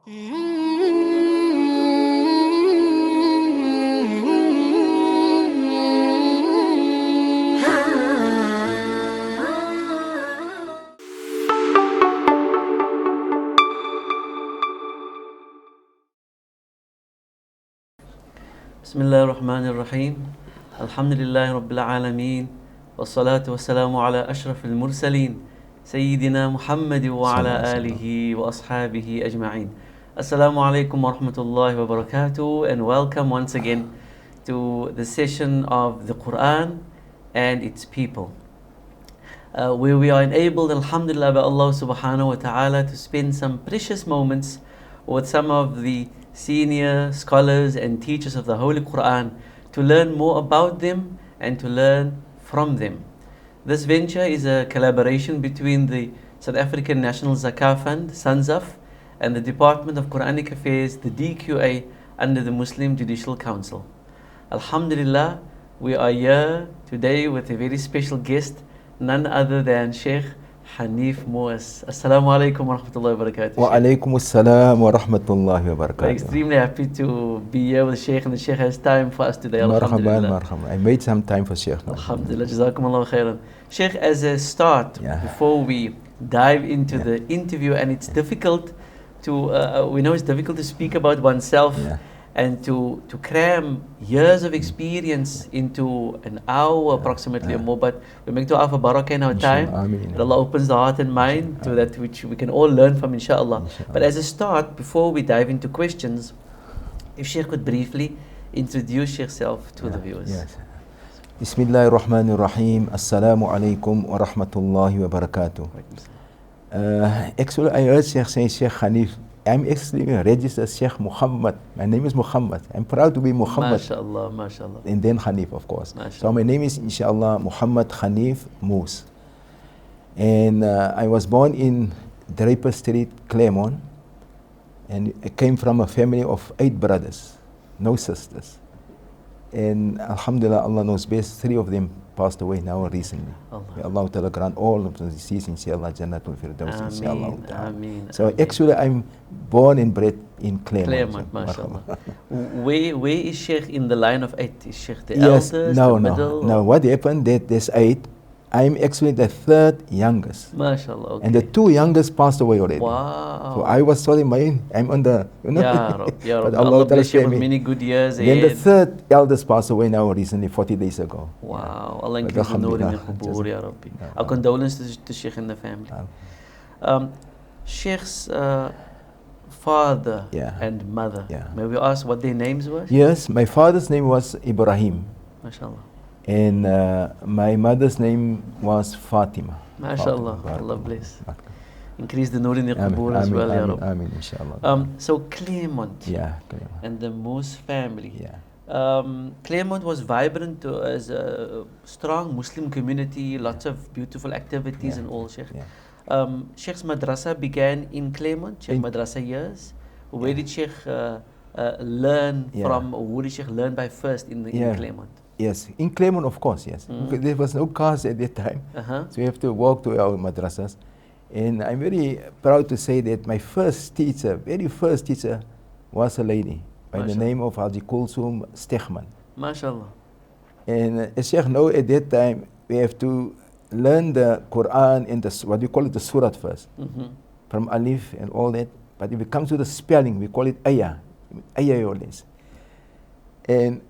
بسم الله الرحمن الرحيم الحمد لله رب العالمين والصلاة والسلام على أشرف المرسلين سيدنا محمد وعلى آله وأصحابه أجمعين. Assalamu alaikum wa rahmatullahi wa barakatuh, and welcome once again to the session of the Quran and its people, where we are enabled, alhamdulillah, by Allah subhanahu wa ta'ala to spend some precious moments with some of the senior scholars and teachers of the Holy Quran to learn more about them and to learn from them. This venture is a collaboration between the South African National Zakah Fund, SANZAF, and the Department of Quranic Affairs, the DQA, under the Muslim Judicial Council. Alhamdulillah, we are here today with a very special guest, none other than Sheikh Ganief Moos. Assalamu alaikum wa rahmatullahi wa barakatuh. Wa alaikum assalam wa rahmatullahi wa barakatuh. We're extremely happy to be here with Sheikh, and the Sheikh has time for us today. Alhamdulillah. Marhaban. I made some time for Sheikh. Alhamdulillah. Jazakumullah khairan. Sheikh, as a start, before we dive into the interview, and it's difficult to, we know it's difficult to speak about oneself and to cram years of experience into an hour approximately or more, but we make dua for barakah in our time, that Allah opens the heart and mind to that which we can all learn from, inshallah. But as a start, before we dive into questions, if Sheikh could briefly introduce yourself to the viewers. Yes. Bismillahir Rahmanir Rahim. Assalamu alaikum wa rahmatullahi wa barakatuh. Actually, I heard Sheikh say Sheikh Ganief. I'm actually registered Sheikh Muhammad. My name is Muhammad. I'm proud to be Muhammad. MashaAllah, MashaAllah. And then Ganief, of course. MashaAllah. So my name is, inshallah, Muhammad Ganief Moos. And I was born in Draper Street, Claremont. And I came from a family of 8 brothers, no sisters. And alhamdulillah, Allah knows best, 3 of them passed away now recently. May Allah Ta'ala grant all of the deceased, inshallah, Jannatul Firdaus, inshallah. Ameen. So actually, I'm born and bred in Claremont. MashaAllah. Where is Sheikh in the line of 8? Is Sheikh the Yes, eldest, no, the middle? No. What happened that there's 8. I'm actually the 3rd youngest. MashaAllah, okay. And the 2 youngest passed away already. Wow. So I was sorry, I'm on the, you know. Ya Rab, But Allah bless you spared with me. many good years Then ahead. the 3rd eldest passed away now recently, 40 days ago. Wow. Allah increase the nur in the qubur, Ya Rabbi. Our condolences to Sheikh and the family. Sheikh's father and mother, may we ask what their names were? Yes, my father's name was Ibrahim. MashaAllah. And my mother's name was Fatima. MashaAllah. Allah bless. Increase the nur in the qubur as well, Ya Rabbi. Ameen, inshallah. So Claremont, Claremont. And the Moos family. Yeah. Claremont was vibrant as a strong Muslim community, lots of beautiful activities and all, Sheikh. Sheikh's madrasa began in Claremont, Sheikh madrasa years. Where did Sheikh learn from, or who did Sheikh learn by first in Claremont? Yes, in Claremont, of course, yes. There was no cars at that time, so we have to walk to our madrasas. And I'm very proud to say that my first teacher, very first teacher, was a lady by the name of Haji Kulsum Stegman. MashaAllah. And as Sheikh know, at that time, we have to learn the Quran and what we call it the Surah first, from Alif and all that. But if it comes to the spelling, we call it Ayah, Ayah always. And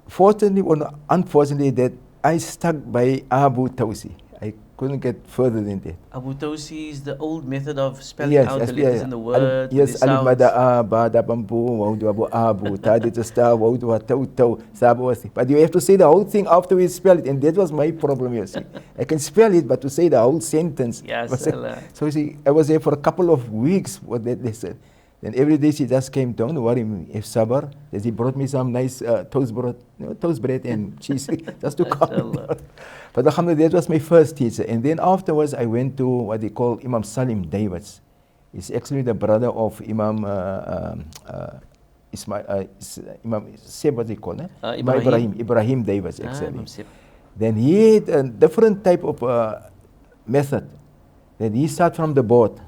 fortunately or unfortunately, that I stuck by Abu Tawsi. I couldn't get further than that. Abu Tawsi is the old method of spelling out the letters in the word. Yes, Alif Mada'a, Bada Bambu, Waudu Abu Abu, Tadi Tasta, Waudu Tau, Sabu Wasi. But you have to say the whole thing after we spell it, and that was my problem, you see. I can spell it, but to say the whole sentence. So you see, I was there for a couple of weeks, what they said. Then every day she just came, don't worry, if sabr. Then he brought me some nice toast bread and cheese, just to calm me down. But alhamdulillah, that was my first teacher. And then afterwards, I went to what they call Imam Salim Davids. He's actually the brother of Imam Imam Seb, what they call it? Ibrahim Davids, actually. Then he had a different type of method. Then he started from the board.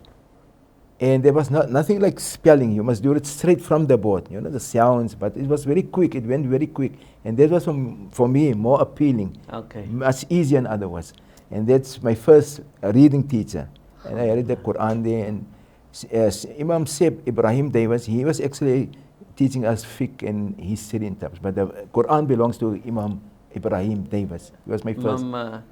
And there was nothing like spelling. You must do it straight from the board, you know, the sounds. But it was very quick. It went very quick. And that was, for me, more appealing. Okay. Much easier in other words. And that's my first reading teacher. And I read the Quran there. And Imam Seb Ibrahim Davis, he was actually teaching us fiqh and history and types. But the Quran belongs to Imam Ibrahim Davis. He was my first. Imam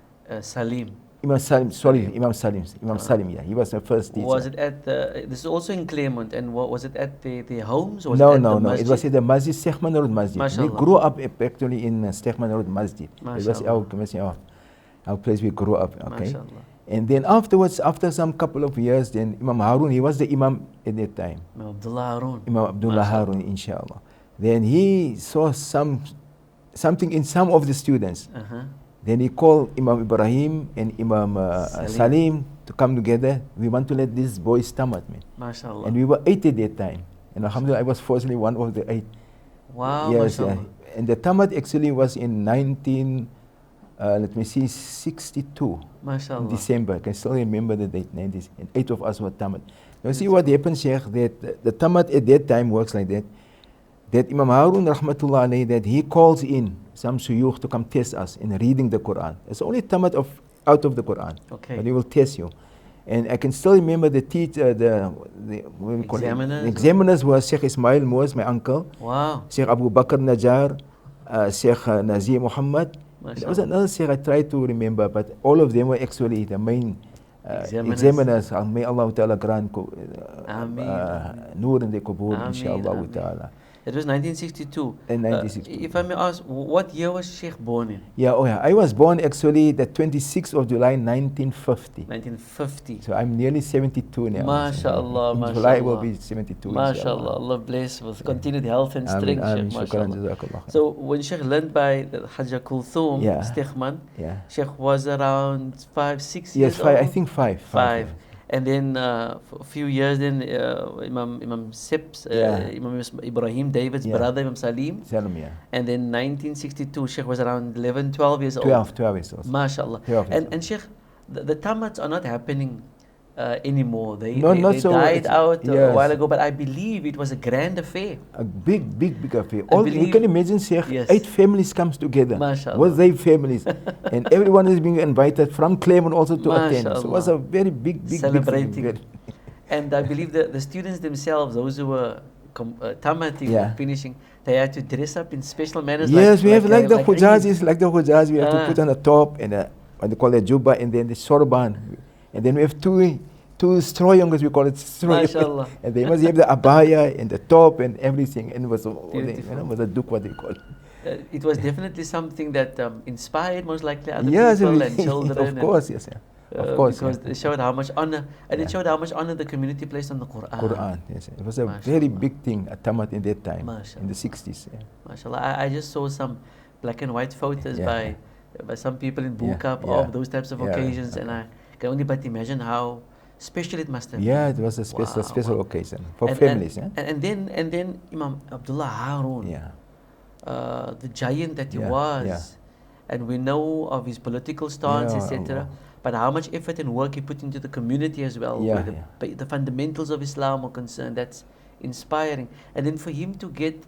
Salim. Imam Salim, sorry, Imam Salim. Imam Salim, yeah. He was the first teacher. Was it at this is also in Claremont, and was it at the homes? Or was No, it at no, the no. masjid? It was at the Masjid, Sheikh Manarud Masjid. We MashaAllah. grew up actually in Sheikh Manarud Masjid. It was our place we grew up, okay? MashaAllah. And then afterwards, after some couple of years, then Imam Harun, he was the Imam at that time. Imam Abdullah Harun. Imam Abdullah MashaAllah. Harun, inshallah. Then he saw something in some of the students. Uh-huh. Then he called Imam Ibrahim and Imam Salim to come together. We want to let these boys tamat, man. MashaAllah. And we were 8 at that time. And alhamdulillah, I was fortunately one of the 8. Wow, Yes, MashaAllah. and the tamat actually was in 62. MashaAllah. In December. I can still remember the date, 90s. And 8 of us were tamat. Now see what happened, Sheikh, that the tamat at that time works like that. That Imam Harun, rahmatullah alayhi, that he calls in some suyukh to come test us in reading the Quran. It's only tamat out of the Quran. Okay. But he will test you. And I can still remember the teacher, what do we call it? Examiners? The examiners was Sheikh Ismail Moos, my uncle. Wow. Sheikh Abu Bakr Najjar, Sheikh Nazir Muhammad. There was MashaAllah. another Sheikh I tried to remember, but all of them were actually the main examiners. May Allah Ta'ala grant Noor in the Qubur, Ameen, inshallah Ameen. Ta'ala. It was 1962. In 1962. If I may ask, what year was Sheikh born in? Yeah, oh yeah. I was born actually the 26th of July 1950. 1950. So I'm nearly 72 now. MashaAllah, In July I will MashaAllah. be 72. MashaAllah, Allah bless with continued health and strength, Ameen, Sheikh, shukran, MashaAllah. jazakallah. So when Sheikh learned by Hajjah Kulthum, Yeah. Stichman, Yeah. Sheikh was around 5-6 Yes, years 5. old? I think 5. Five. And then for a few years, then Imam Sips, Yeah. Imam Ibrahim, David's Yeah. brother, Imam Salim. Salam, yeah. And then 1962, Sheikh was around 11, 12 years old. 12 years old. MashaAllah. 12 years old. And Sheikh, the tamats are not happening anymore. They Not so died it's- out a yes. while ago, but I believe it was a grand affair. A big affair. I You believe- can imagine, Sheikh, Yes. 8 families comes together. MashaAllah. With their families. And everyone is being invited from Claremont also to attend. So it was a very big Celebrating. thing. And I believe that the students themselves, those who were tamating, Yeah. finishing, they had to dress up in special manners. Yes, we have like the Eid. Hujazis, we have to Ah. put on a top and what they call a jubba and then the sorban. And then we have two stroyongas, we call it stroyongas. MashaAllah. And they must have the abaya and the top and everything. And it was, Beautiful. was a duk, what they call it. It was definitely something that inspired most likely other Yes, people and children. of course, yes. Yeah. Of course. Because yeah. it showed how much honor, and Yeah. it showed how much honor the community placed on the Quran. Quran, yes. It was a very MashaAllah. big thing at Tamat in that time, in MashaAllah. the 60s. Yeah. MashaAllah. I just saw some black and white photos Yeah. by some people in Yeah, Bukab yeah. of those types of Yeah, occasions, and okay. I can only but imagine how special it must have Yeah, it been. was a special, Wow, special wow. occasion for And- families. And then Imam Abdullah Harun, Yeah. the giant that he Yeah, was, yeah. and we know of his political stance, Yeah, etc. Allah. But how much effort and work he put into the community as well, Yeah, where yeah. but the fundamentals of Islam are concerned. That's inspiring. And then for him to get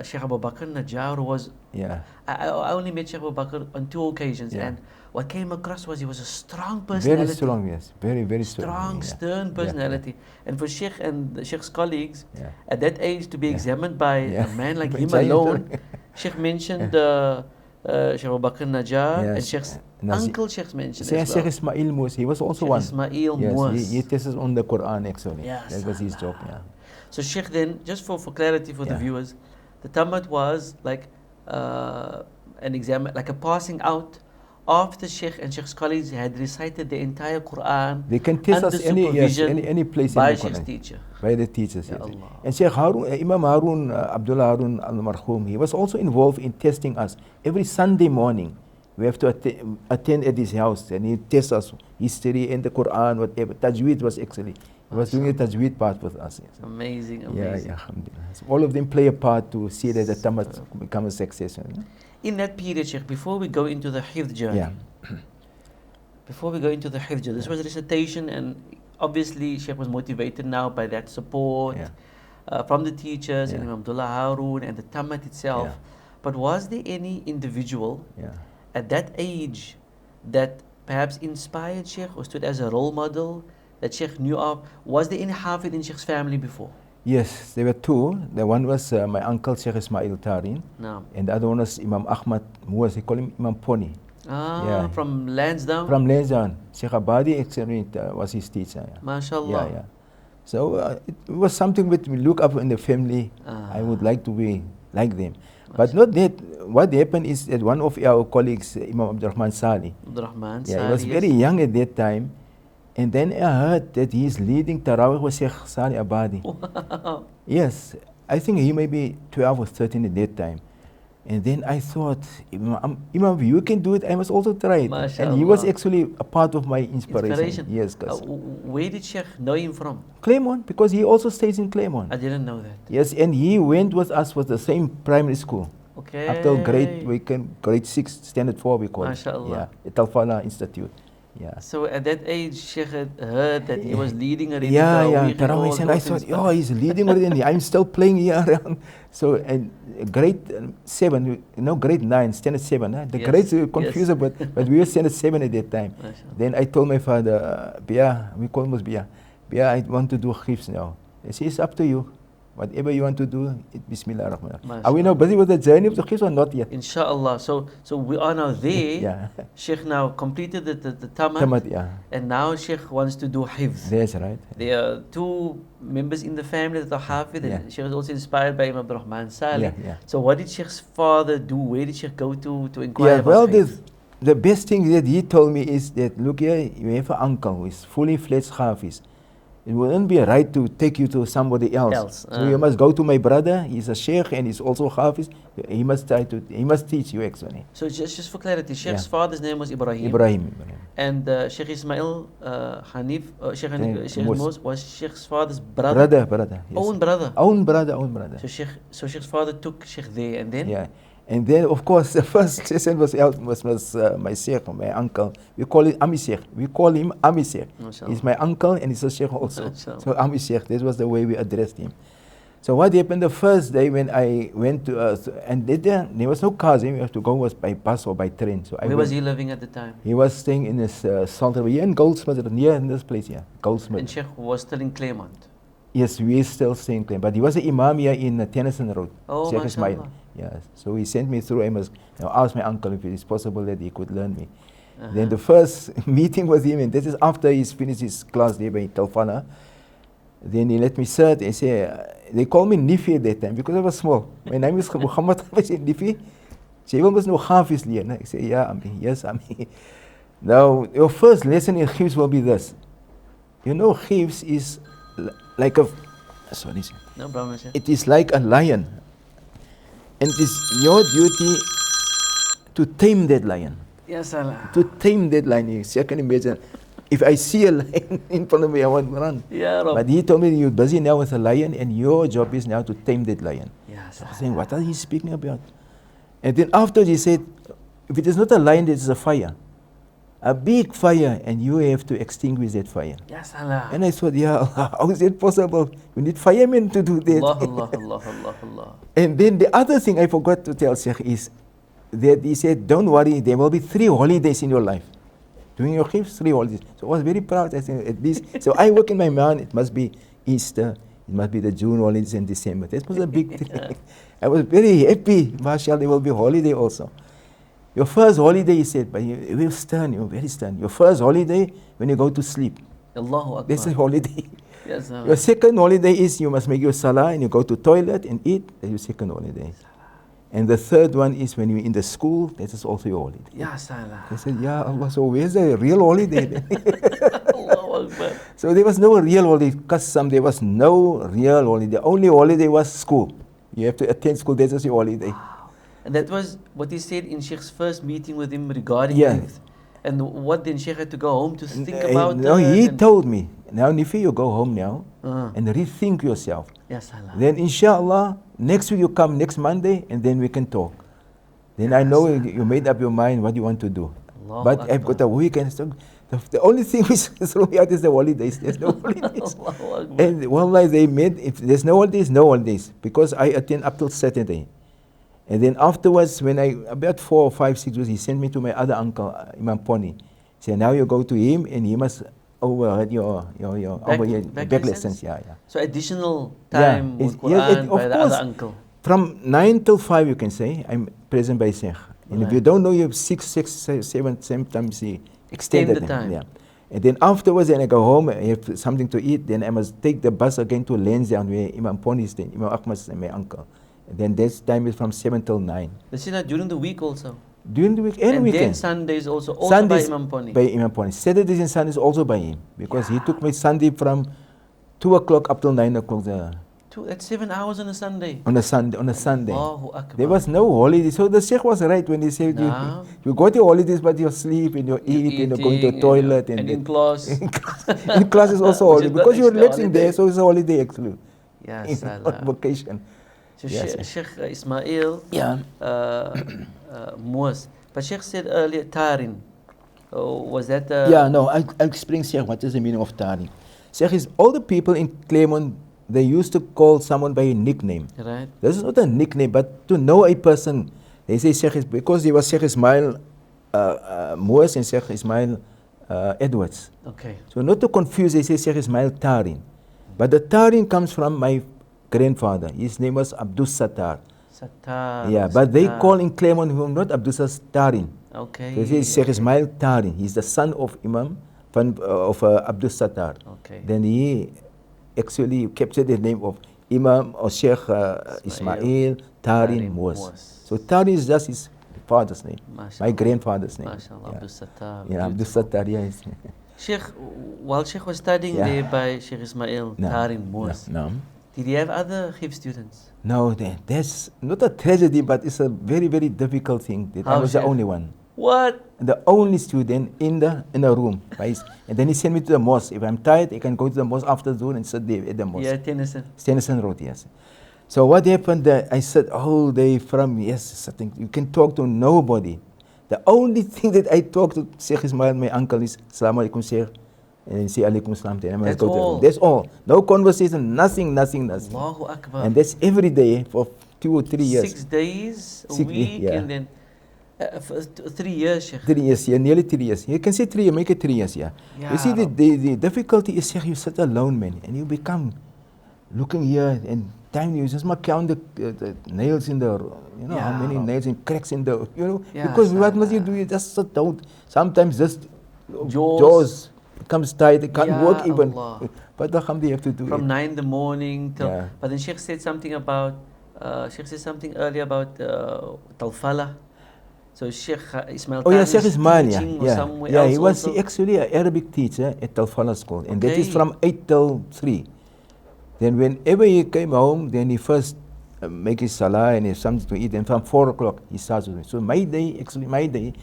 Sheikh Abu Bakr Najjar was, Yeah. I only met Sheikh Abu Bakr on 2 occasions, Yeah. and what came across was he was a strong personality. Very strong, yes. Very strong. Strong, yeah. stern Yeah, personality. And for Sheikh and the Sheikh's colleagues, Yeah. at that age to be Yeah. examined by Yeah. a man like By him giant. alone, Sheikh mentioned Sheikh Abu Bakr Najjar, and Yes. Sheikh's Nazi- uncle Sheikh mentioned Sheikh, as Sheikh well. Ismail Moos, he was also Sheikh one. Ismail Yes, Moos. he tests on the Quran actually. Yes, That was his job, yeah. So Sheikh then, just for clarity for the Yeah. viewers, the tamat was like an exam, like a passing out after Sheikh and Sheikh's colleagues had recited the entire Quran They can test under us supervision any place by in the Sheikh's Quran. teacher. By the teachers, Ya yes. Allah. And Sheikh Harun, Imam Harun, Abdullah Harun al-Marhum, he was also involved in testing us. Every Sunday morning, we have to attend at his house, and he tests us history and the Quran, whatever. Tajweed was actually, he was doing the Tajweed part with us. Yes. Amazing, Yeah, amazing. yeah, alhamdulillah. So all of them play a part to see that the Tamat become a success. In that period, Sheikh, before we go into the Hifz journey, Yeah. before we go into the Hifz journey, this was recitation, and obviously Sheikh was motivated now by that support from the teachers and Imam Abdullah Harun and the Tamat itself. But was there any individual at that age that perhaps inspired Sheikh or stood as a role model that Sheikh knew of? Was there any Hafid in Sheikh's family before? Yes, there were two. The one was my uncle Sheikh Ismail Tarin, and the other one was Imam Ahmad Moos. They call him Imam Pony. From Lansdowne? From Lansdowne. Sheikh Abadi was his teacher. MashaAllah. So it was something which we look up in the family. I would like to be like them. But not that. What happened is that one of our colleagues, Imam Abdurrahman Sali, he was very young at that time. And then I heard that he is leading Tarawih with Sheikh Sali Abadi. Wow. Yes, I think he may be 12 or 13 at that time. And then I thought, Imam, you can do it, I must also try it. And he was actually a part of my inspiration. Yes, where did Sheikh know him from? Claremont, because he also stays in Claremont. I didn't know that. Yes, and he went with us with the same primary school. Okay. Up till grade 6, standard 4 we call it. MashaAllah. At Al-Fala Institute. So at that age, Sheikh had heard that he was leading already. Tarawih, and I thought, he's leading already. I'm still playing here around. So, and grade 7, grade 9, standard 7. The grades were confused, but we were standard 7 at that time. Then I told my father, Bia, we call him Bia, I want to do Hifz now. He said, it's up to you. Whatever you want to do, Bismillah ar-Rahman. Are we now busy with the journey of the Hifz or not yet? Inshallah. So we are now there. Sheikh now completed the Tamat. And now Sheikh wants to do Hifz. That's right. There are two members in the family that are Hafid. And Sheikh was also inspired by Imam Abdurrahman Salih. So what did Sheikh's father do? Where did Sheikh go to inquire about Hifz? The best thing that he told me is that, look here, you have an uncle who is fully fledged Hafiz. It wouldn't be right to take you to somebody else. So you must go to my brother. He's a Sheikh and he's also Hafiz. He must teach you actually. So just for clarity, Sheikh's father's name was Ibrahim. Ibrahim. And Sheikh Ismail Sheikh Moos was Sheikh's father's brother. Brother. Yes. Own brother. So Sheikh's father took Sheikh there, and then. And then, of course, the first lesson was my Sheikh, my uncle. We call it Ami Sheikh. We call him Ami Sheikh. He's my uncle and he's a Sheikh also. So Ami Sheikh, this was the way we addressed him. So what happened the first day when I went to, and there was no cars, we have to go by bus or by train. So where was he living at the time? He was staying in this Salter, here in Goldsmith, near in this place here, Goldsmith. And Sheikh was still in Claremont? Yes, we still stay in Claremont. But he was an imam here in Tennyson Road, Sheikh Ismail. Yes, so he sent me through. I must ask my uncle if it is possible that he could learn me. Then the first meeting with him, and this is after he's finished his class there by Talfana. Then he let me sit and say, they call me Nifi at that time because I was small. My name is Muhammad. I said, Nifi? She was no Hafiz here. I said, yes, Ami. Now, your first lesson in Hifz will be this. Hifz is like a, sorry, no problem, it is like a lion. And it is your duty to tame that lion. Yes, Allah. To tame that lion. You can imagine, if I see a lion in front of me, I want to run. But he told me, you're busy now with a lion, and your job is now to tame that lion. Yes. I was saying, what are you speaking about? And then after he said, if it is not a lion, it is a fire. A big fire, and you have to extinguish that fire. Yes, Allah. And I thought, Allah, how is it possible? We need firemen to do that. Allah. And then the other thing I forgot to tell Sheikh is that he said, don't worry, there will be 3 holidays in your life. Doing your Hifz, 3 holidays. So I was very proud. I said, at least. So I work in my mind, it must be Easter, it must be the June holidays and December. That was a big thing. I was very happy. MashaAllah, there will be holiday also. Your first holiday, he said, but you will stern, you're very stern. Your first holiday, when you go to sleep. Allahu Akbar. That's a holiday. Yes, your second holiday is you must make your salah and you go to toilet and eat. That's your second holiday. And the third one is when you're in the school, that is also your holiday. Ya Salah. They said, Ya Allah, so where's the real holiday then? Allahu Akbar. So there was no real holiday, custom, there was no real holiday. The only holiday was school. You have to attend school, that is your holiday. And that was what he said in Sheikh's first meeting with him regarding Hifz. And what then Sheikh had to go home to think about No, he told me, now Nifi, you go home now and rethink yourself. Yes, Allah. Then inshallah, next week you come next Monday and then we can talk. Then I know you made up your mind what you want to do. But I've got a weekend. The only thing which threw me out is the holidays. There's no holidays. Allahu Akbar. And wallahi, they made, if there's no holidays, no holidays. Because I attend up till Saturday. And then afterwards, when about 4 or 5, 6 years, he sent me to my other uncle, Imam Poni. He said, now you go to him and he must overhead your back lessons. Yeah. So additional time with Yeah, Quran by of the course. other uncle. From 9 till 5, you can say, I'm present by Sheikh. And if you don't know, you have 6, 7, sometimes he extended the time. Yeah. And then afterwards, then I go home, I have something to eat, then I must take the bus again to Lansdowne where Imam Poni is staying, Imam Ahmad is my uncle. And then this time is from 7 till 9. This is not during the week also. During the week and weekend. Then Sundays also Sundays by Imam Poni. By Imam Poni. Saturdays and Sundays also by him. Because he took me Sunday from 2 o'clock up till 9 o'clock. That's 7 hours on a Sunday. On a Sunday. Allahu Akbar. There was no holiday. So the Sheikh was right when he said you got your holidays but you sleep and you eat and you go to the toilet. And in class. In class is also holiday. Because you're relaxing there, so it's a holiday actually. Yes, Not vacation. So Sheikh Ismail, Moos. But Sheikh said earlier, Tarin. Was that? No, I'll explain, Sheikh, what is the meaning of Tarin. Sheikh is all the people in Claremont, they used to call someone by a nickname. Right. This is not a nickname, but to know a person, they say Sheikh is, because he was Sheikh Ismail Moos and Sheikh Ismail Edwards. Okay. So not to confuse, they say Sheikh Ismail Tarin. But the Tarin comes from my grandfather. His name was Abdus Sattar. Sattar. Yeah, but they call in Claremont him not Abdus Tarin. Okay. They say Sheikh Ismail Tarin. He's the son of Imam of Abdus Sattar. Okay. Then he actually captured the name of Imam or Sheikh Ismail Tarin Moos. So Tarin is just his father's name, my grandfather's name. MashaAllah, Abdus Sattar. Yeah, Abdus Sattar, yes. Sheikh, while Sheikh was studying there by Sheikh Ismail Tarin Moos, did he have other Hifz students? No, that's not a tragedy, but it's a very, very difficult thing. That I was the only one. What? The only student in the room. Right? And then he sent me to the mosque. If I'm tired, I can go to the mosque after Zuhr and sit there at the mosque. Yeah, Tennyson. Tennyson Road, yes. So what happened, I sat all day from, sitting. You can talk to nobody. The only thing that I talk to Sheikh Ismail, my uncle, is Assalamu alaikum, Sheikh. And then say alaikum salam. That's all. That's all. No conversation, nothing. Allahu Akbar. And that's every day for 2 or 3 years. 6 days a week, and then for 3 years, Sheikh. 3 years, yeah, nearly 3 years. You can say 3 years, make it 3 years, yeah. You see, the difficulty is, Sheikh, you sit alone, man, and you become looking here and time you just count the nails in the, how many nails and cracks in the, because what must you do? You just sit down. Sometimes just jaws becomes tight. They can't work even. But alhamdulillah, you have to do from it. 9 in the morning till. But then Sheikh said something about. Sheikh said something earlier about Talfala. So Sheikh Ismail. Oh yeah, Sheikh Ismail. Yeah. He was actually an Arabic teacher at Talfala school, and that is from 8 till 3. Then whenever he came home, then he first make his salah and have something to eat. And from 4 o'clock he starts with me. So my day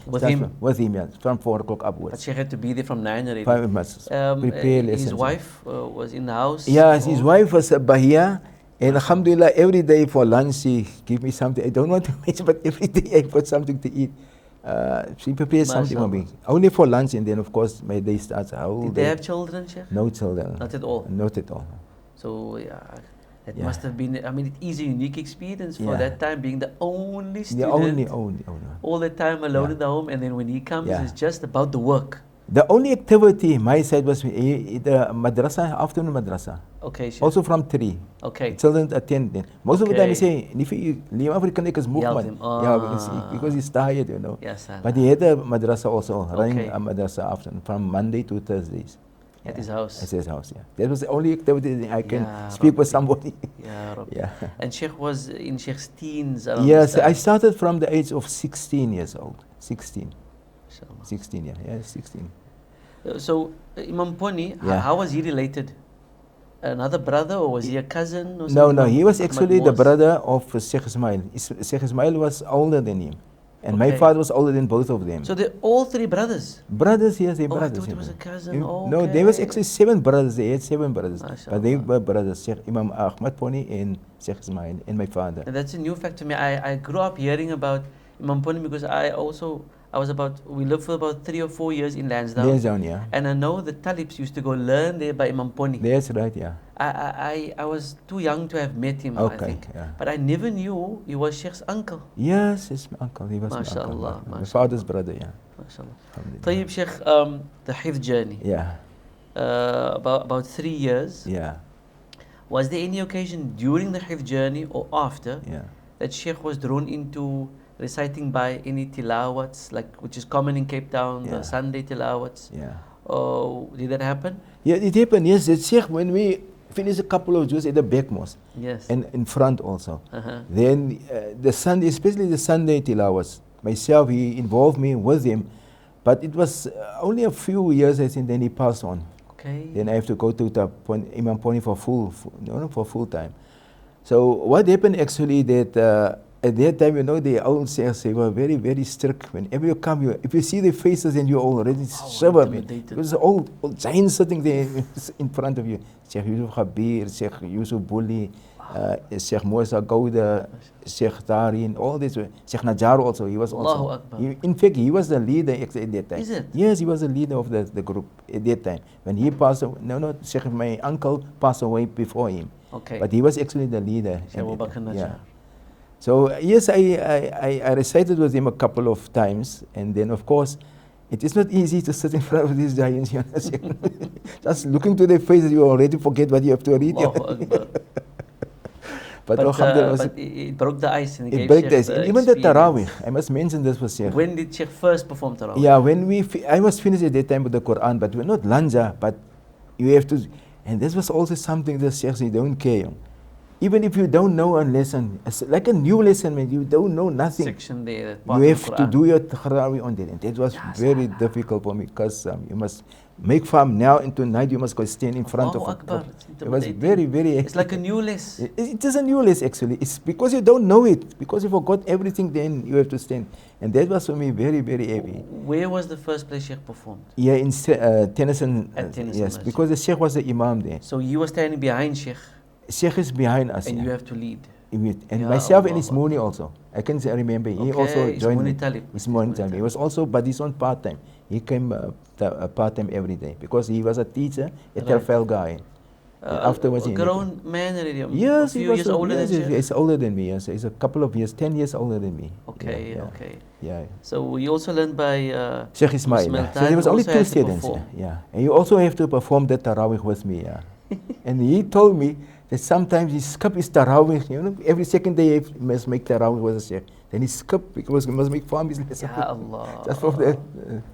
with him, from 4 o'clock upwards. But Sheikh had to be there from 9 already. 5 months. Prepare lessons. His wife was in the house. Yes, his wife was a Bahia. And alhamdulillah, every day for lunch she give me something. I don't want to mention, but every day I put something to eat. She prepares something for me. Only for lunch, and then of course my day starts. Did they have children, Sheikh? No children. Not at all? Not at all. So it must have been, I mean, it is a unique experience for that time, being the only student. The only. All the time alone in the home, and then when he comes, it's just about the work. The only activity my side was the madrasa, afternoon madrasa. Okay, Sheikh. Also from 3. Okay. Children attend then. Most of the time he say, leave African movement. Because he's tired, Yes, but he had a madrasa also, running a madrasa afternoon from Monday to Thursdays. At his house? At his house, yeah. That was the only activity I can speak with somebody. Yeah. And Sheikh was in Sheikh's teens? Yes, I started from the age of 16 years old. 16. 16, 16. So, Imam Poni, how was he related? Another brother, or was he a cousin? Or something? No, he was actually the brother of Sheikh Ismail. Sheikh Ismail was older than him. And my father was older than both of them. So they're all 3 brothers? Brothers, yes, they're brothers. I thought it was a cousin. No, there was actually 7 brothers. They had 7 brothers. But they were brothers, Sheikh Imam Ahmad Poni and Sheikh Ismail and my father. And that's a new fact to me. I grew up hearing about Imam Poni because I we lived for about 3 or 4 years in Lansdowne. Lansdowne, yeah. And I know the Talibs used to go learn there by Imam Poni. That's right, yeah. I was too young to have met him, I Okay, think. yeah. But I never knew he was Sheikh's uncle. Yes, it's my uncle. He was my uncle. MashaAllah, My mashallah. father's brother, yeah. MashaAllah. Alhamdulillah. Tayyib Sheikh, the Hifz journey, Yeah, about 3 years. yeah, Was there any occasion during the Hifz journey or after yeah. that Sheikh was drawn into reciting by any tilawats, which is common in Cape Town, Yeah. the Sunday tilawats? Yeah. Did that happen? Yeah, it happened, yes. The Sheikh, when we finished a couple of Jews at the back mosque, Yes. and in front also, Uh-huh. then the Sunday, especially the Sunday tilawas, myself, he involved me with him, but it was only a few years, I think, then he passed on. Okay. Then I have to go to Imam Poni for full time. So what happened actually that at that time, you know, the old Sheikhs, they were very, very strict. Whenever you come, if you see their faces, and you're already shiver. intimidated. Because old giants sitting there in front of you. Sheikh Yusuf Khabir, Sheikh Yusuf Bulli, Sheikh Moos Gouda, Sheikh Tarin, all this. Sheikh Najjar also, he was Allahu also. Akbar. In fact, he was the leader at that time. Is it? Yes, he was the leader of the group at that time. When he passed away, no, Sheikh, my uncle passed away before him. Okay. But he was actually the leader. Sheikh Abu Bakr Najjar. Yeah. So yes, I recited with him a couple of times, and then of course, it is not easy to sit in front of these giants. You know, just looking to their faces, you already forget what you have to read. Allahu Akbar. But alhamdulillah, but it broke the ice and it gave broke Sheikh the ice. And even the experience. Taraweeh, I must mention this was Sheikh. When did Sheikh first perform Taraweeh? Yeah, when I was finished at that time with the Quran, but we're not lanja, but you have to, and this was also something that Sheikh said, don't care. Even if you don't know a lesson, it's like a new lesson, man, you don't know nothing. Section there, that You part of have the to Quran. do your Taraweeh on that. And that was very difficult for me because you must make farm now and tonight you must go stand in front Allahu of Akbar. it was very, very. It's like a new list. It is a new list actually. It's because you don't know it, because you forgot everything, then you have to stand. And that was for me very, very heavy. Where was the first place Sheikh performed? Yeah, in Tennyson. At Tennyson yes, Masjid. because the Sheikh was the Imam there. So you were standing behind Sheikh Sheikh is behind us. and yeah. you have to lead. And Ya myself and Allah. Ismoni also. I can remember. He Okay, also joined Ismoni me. Talib. Ismoni Talib. He was also, but he's on part-time. He came part-time every day because he was a teacher at Right. Trafalgar. Afterwards, a he grown man already. yes, a few he was years older yes, than Sheikh. he's older than me. Yes, he's a couple of years, 10 years older than me. Okay, Yeah, yeah. okay. Yeah. So we also learned by Sheikh Ismail. Ismail Yeah. So there was Talib only also two had to students. perform. Yeah. And you also have to perform the Taraweeh with me. Yeah. And he told me that sometimes he skip his Taraweeh. You know, every second day he must make Taraweeh with the Sheikh. Then he skip because he must make farm business. Ya Allah. Just for the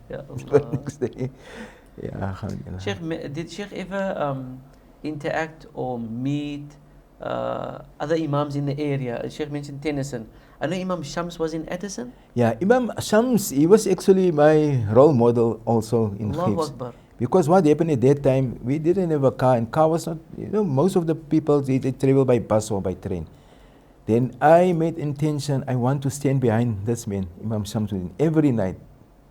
Ya Allah. next day. Yeah, alhamdulillah. Sheikh, did Sheikh ever interact or meet other imams in the area? Sheikh mentioned Tennyson. I know Imam Shams was in Addison. Yeah, Imam Shams, he was actually my role model also in Allahu Hifz. Akbar. Because what happened at that time, we didn't have a car, and car was not, you know, most of the people, they travel by bus or by train. Then I made intention, I want to stand behind this man, Imam Shamsuddin, every night.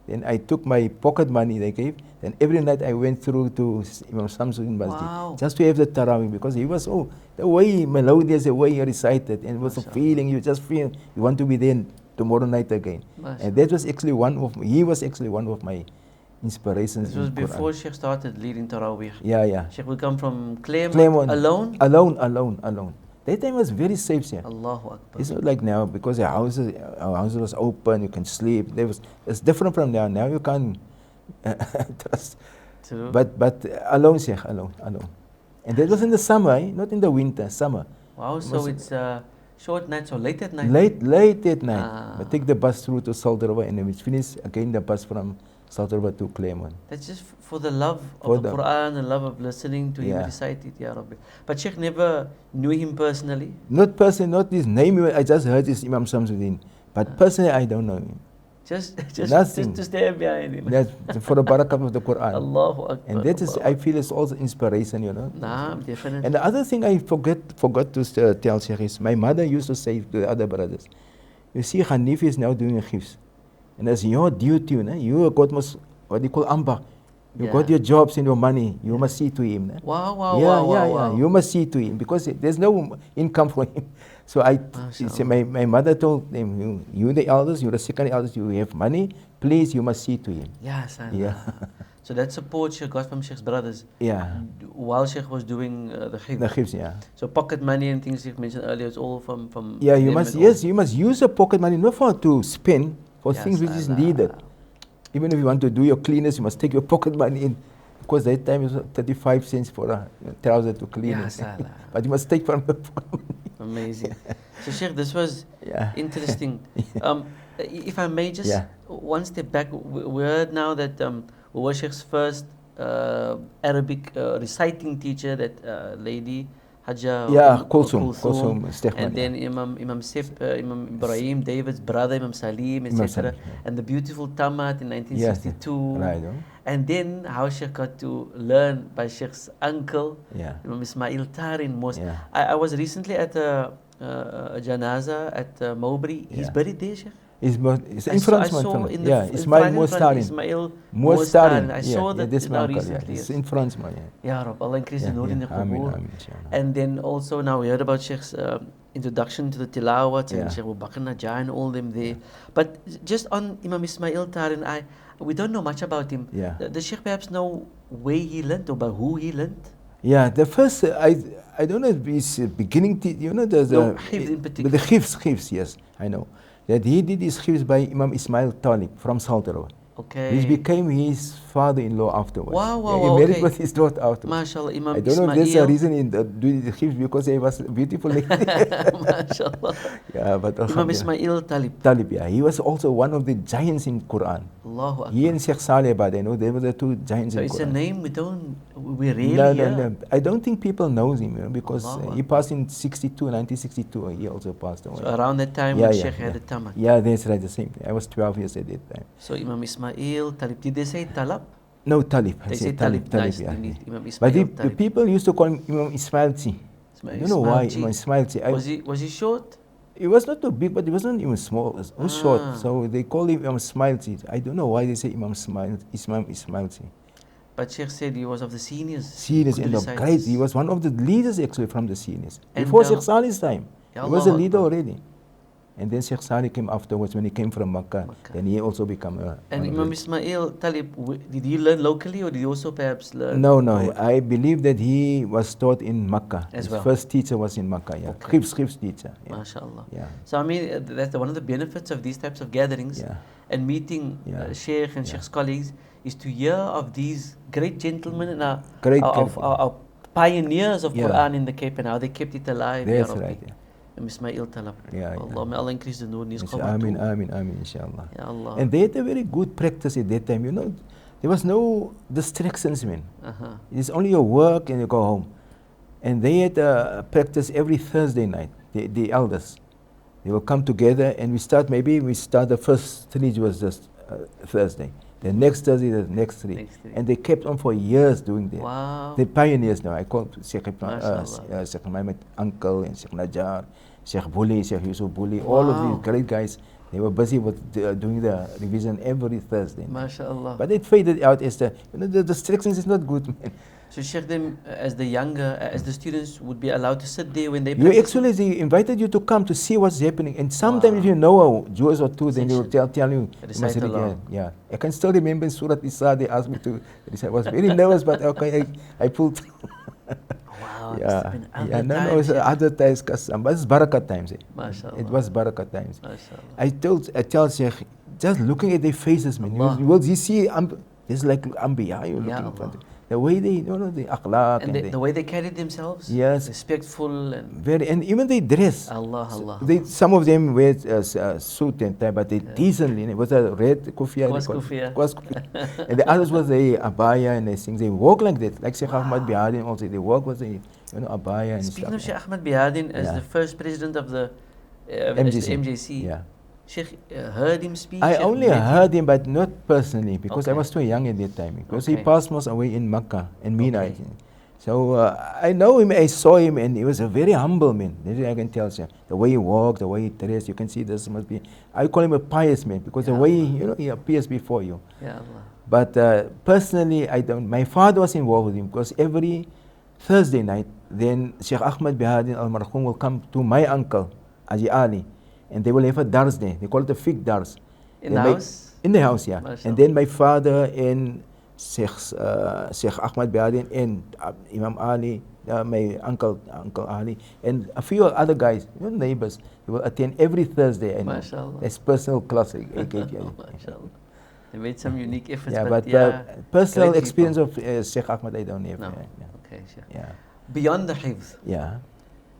Then I took my pocket money they gave, then every night I went through to Imam Shamsuddin Masjid, Wow. just to have the Taraweeh, because he was, the way melodious, the way he recited, and it was a Mashallah. feeling, you just feel, you want to be there tomorrow night again. Mashallah. And that was actually he was actually one of my inspirations. This was in Quran. before Sheikh started leading Taraweeh. Yeah, yeah. Sheikh would come from Claremont Claremont. alone. Alone. That time was very safe, sir. Allahu Akbar. It's not like now because our house was open, you can sleep. It's different from now. Now you can't trust. True. But alone, Sheikh, alone. And that was in the summer, not in the winter, summer. Wow, so it's short nights or late at night? Late at night. Ah. But take the bus through to Salderwa and then we finish again the bus from Salderwa to Claremont. That's just for the love For of the the- Quran and love of listening to him Yeah. recite it, Ya Rabbi. But Sheikh never knew him personally. Not personally, not his name, I just heard his Imam Shamsuddin. But personally, I don't know him. Just Nothing. to stand behind him. That's for the barakah of the Quran. Allahu Akbar. And that is, Allahu I feel, is also inspiration, you know. Naam, definitely. And the other thing I forgot to tell Sheikh is, my mother used to say to the other brothers, you see, Ganief is now doing a Hifz. And that's your duty, you know. You got most, what they call amba. You Yeah. got your jobs and your money. You must see to him. Eh? Wow, wow, yeah, wow, yeah, wow, yeah. wow. You must see to him because there's no income for him. So my mother told him, you the elders, you the second elders, you have money. Please, you must see to him. Yeah, son. Yeah. So that support Sheikh got from Sheikh's brothers. Yeah. While Sheikh was doing the Hifz. The Hifz, yeah. So pocket money and things Sheikh mentioned earlier, it's all from Yeah, you them must. and Yes, all. you must use the pocket money not for to spend for Yes, things which is Allah. needed. Even if you want to do your cleaners, you must take your pocket money in. Because that time it was 35 cents for a trouser to clean Yes, it. Allah. But you must take from the pocket money. Amazing. So Sheikh, this was Yeah. interesting. If I may just Yeah. one step back, we heard now that we were Sheikh's first Arabic reciting teacher, that lady Hajja Yeah, Kulsum, Stechman, and then Imam Sif, Imam Ibrahim, David's brother, Imam Salim, etc. Salim, yeah. And the beautiful Tamat in 1962. Yes, right. And then how Sheikh got to learn by Sheikh's uncle, Yeah. Imam Ismail Tar in Moos. Yeah. I was recently at a janaza at Mowbray. He's Yeah. buried there, Sheikh. It's in I front. saw in the Yeah, in Ismail front Mostarin. Ismail Mostarin. I saw that this now uncle, recently. It's yes. in front, man. Ya Rab, Allah increase the Yeah, nur in the yeah. Amin, qubur. amin, inshallah. And then also now we heard about Sheikh's introduction to the tilawat and Yeah. Sheikh Abu Bakr Najjar and all them there. But just on Imam Ismail Tar and we don't know much about him. Yeah. Does Sheikh perhaps know where he learnt or by who he learnt? Yeah, the first, I don't know if it's beginning, you know, there's No, Hifz in particular. the Hifz, yes, I know. That he did his Hifz by Imam Ismail Talib from Saltaro, Okay. which became his father-in-law afterwards. Wow, wow, Yeah, wow, he married okay. with his daughter afterwards. MashaAllah, Imam I don't know if there's a Ismail. reason in doing the Hifz because he was a beautiful lady. MashaAllah. Yeah, but Imam alhamdulillah. Ismail Talib. Talib, yeah, he was also one of the giants in Quran. Allahu Akbar. He and Sheikh Saleh, but I know they were the two giants So in it's Quran. a name we rarely hear. No. I don't think people knows him, you know, because Allahu he passed in 1962. He also passed away. So around that time when Sheikh had a tamat. Yeah, that's right, the same thing. I was 12 years at that time. So Imam Ismail Talib, did they say Talab? No, Talib. I They say say Talib. Nice. yeah. Indeed, Imam Ismail But the Talib. people used to call him Imam Ismailci. I don't know why Imam Ismailci. Was he short? He was not too big, but he wasn't even small. He was short. Ah. So they call him Imam Ismailci. I don't know why they say Imam Ismailci. But Sheikh said he was of the seniors. Seniors Good and the reciters. great. He was one of the leaders actually from the seniors. And, Before Sheikh Salih's time. Ya He was a Allah leader Akbar. already. And then Sheikh Salih came afterwards when he came from Makkah. Then he also became a... And one of Imam the- Ismail Talib, did he learn locally or did he also perhaps learn? No, I believe that he was taught in Makkah. As His well. first teacher was in Makkah, yeah. Okay. Hifz teacher. Yeah. MashaAllah. Yeah. So I mean, that's one of the benefits of these types of gatherings Yeah. and meeting Yeah. Sheikh and Yeah. Sheikh's colleagues is to hear of these great gentlemen and Great our pioneers of Yeah. Quran in the Cape and how they kept it alive. That's Ya Rabbi. right, yeah. Ismail Talab. Yeah, Allah, may Allah increase the nur in his Amin, qabr too. amin, inshallah. Ya Allah. And they had a very good practice at that time, you know. There was no distractions, man. Uh-huh. It's only your work and you go home. And they had a practice every Thursday night, the elders. They will come together and we start the first three was just Thursday. The next Thursday, the next three. Next three. And they kept on for years doing that. Wow. The pioneers now. I call Sheikh MashaAllah. Sheikh Mohammed Uncle and Sheikh Najjar, Sheikh Buli, Sheikh Yusuf Buli, all of Wow. these great guys. They were busy with doing the revision every Thursday. MashaAllah. But it faded out as the distractions is not good, man. So Sheikh, them as the students would be allowed to sit there when they You practice? actually, they invited you to come to see what's happening. And sometimes Wow. if you know a Jews or two, then they will Section. tell you. Recite you must along. yeah. I can still remember in Surah Isa, they asked me to recite. I was very nervous, but okay, I pulled through. Wow. Must Yeah, have been yeah, other no, times, it's yeah. other times, but it's barakat times. MashaAllah. It was barakat times. MashaAllah. I tell Sheikh, just looking at their faces, man, Allah. you see, it's like Anbiya you're Ya looking in front Allah. of. The way they, the akhlaq And and the way they carried themselves? Yes. Respectful and and even they dress. Allah. Some of them wear suit and tie, but they decently. It was a red kufiya. Kwas kufiya. Kwas kufiya. And the others was a abaya and they things. They walk like that, like Sheikh Ahmad Bihadin also. They walk with a abaya and Speaking of stuff. Sheikh Ahmad Bihadin as Yeah. the first president of the MJC, Yeah. Sheikh heard him speak. I Sheikh only met him. heard him, but not personally, because I Okay. was too young at that time. Because he Okay. passed most away in Makkah and Mina. Okay. I think. So I know him, I saw him, and he was a very humble man. That I can tell you. The way he walked, the way he dressed, you can see this must be. I call him a pious man because Ya the way Allah. he appears before you. Ya Allah. But personally, I don't. My father was involved with him because every Thursday night, then Sheikh Ahmad Bihadin al-Marhum will come to my uncle, Haji Ali, and they will have a dars there. They call it a fig dars. In the house? In the house, yeah. Mashallah. And then my father and Sheikh Ahmad Bihadin and Imam Ali, my uncle Ali, and a few other guys, neighbors, they will attend every Thursday. And Mashallah. that's personal class. Mashallah. They made some unique efforts, Yeah, but personal great experience people. of Sheikh Ahmad I don't have. No. Yeah. Okay, Sheikh. Yeah. Beyond the Hifz, Yeah.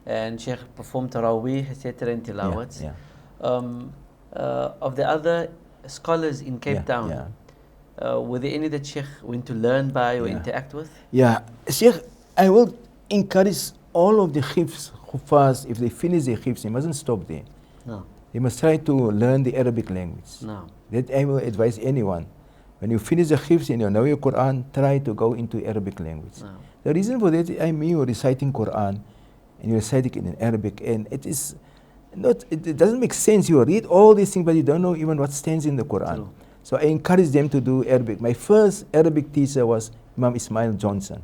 and Sheikh performed Taraweeh, etc. and Tilawats. Yeah. Of the other scholars in Cape Town, were there any that Sheikh went to learn by or interact with? Yeah. Sheikh, I will encourage all of the Hifz, Hufaz, if they finish their Hifz, they mustn't stop there. No. They must try to learn the Arabic language. No. That I will advise anyone. When you finish the Hifz and you know your Quran, try to go into Arabic language. No. The reason for that, I mean, you're reciting Quran and you recite it in Arabic, and it is not, it doesn't make sense. You read all these things, but you don't know even what stands in the Quran. True. So I encourage them to do Arabic. My first Arabic teacher was Imam Ismail Johnson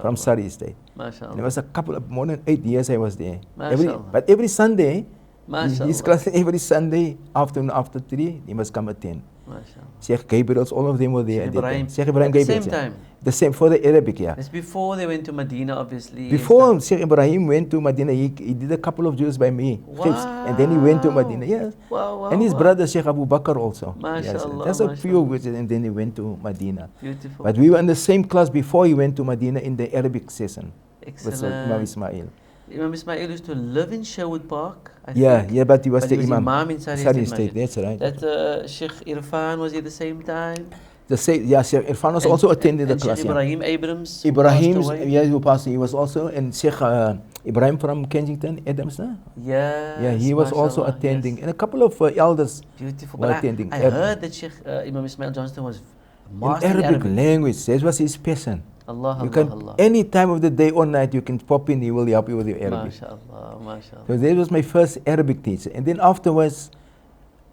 from Surrey State. And it was a couple of more than 8 years I was there. But every Sunday, his class every Sunday afternoon after 3, he must come attend. Sheikh Gabriel's, all of them were there. Sheikh Ibrahim at the same time. The same for the Arabic, yeah. It's before they went to Medina, obviously. Before Sheikh Ibrahim went to Medina, he did a couple of juz by me. Wow. And then he went to Medina, yes. Wow, and his brother Sheikh Abu Bakr also. MashaAllah. That's a few wishes, and then he went to Medina. Beautiful. But we were in the same class before he went to Medina in the Arabic session. Excellent. With Imam Ismail. Imam Ismail used to live in Sherwood Park, I yeah, think. Yeah, but he was the he was Imam in Surrey State. That's right. That Sheikh Irfan was at the same time. Sheikh Irfan was also attending the class. Sheikh Ibrahim Abrams. Who passed away. He was also, and Sheikh Ibrahim from Kensington, Adams. Yeah, he was also attending, and a couple of elders were attending. I heard that Sheikh Imam Ismail Johnston was master in Arabic language. That was his passion. Allah. Any time of the day or night, you can pop in, he will help you with your Arabic. MashaAllah. So that was my first Arabic teacher. And then afterwards,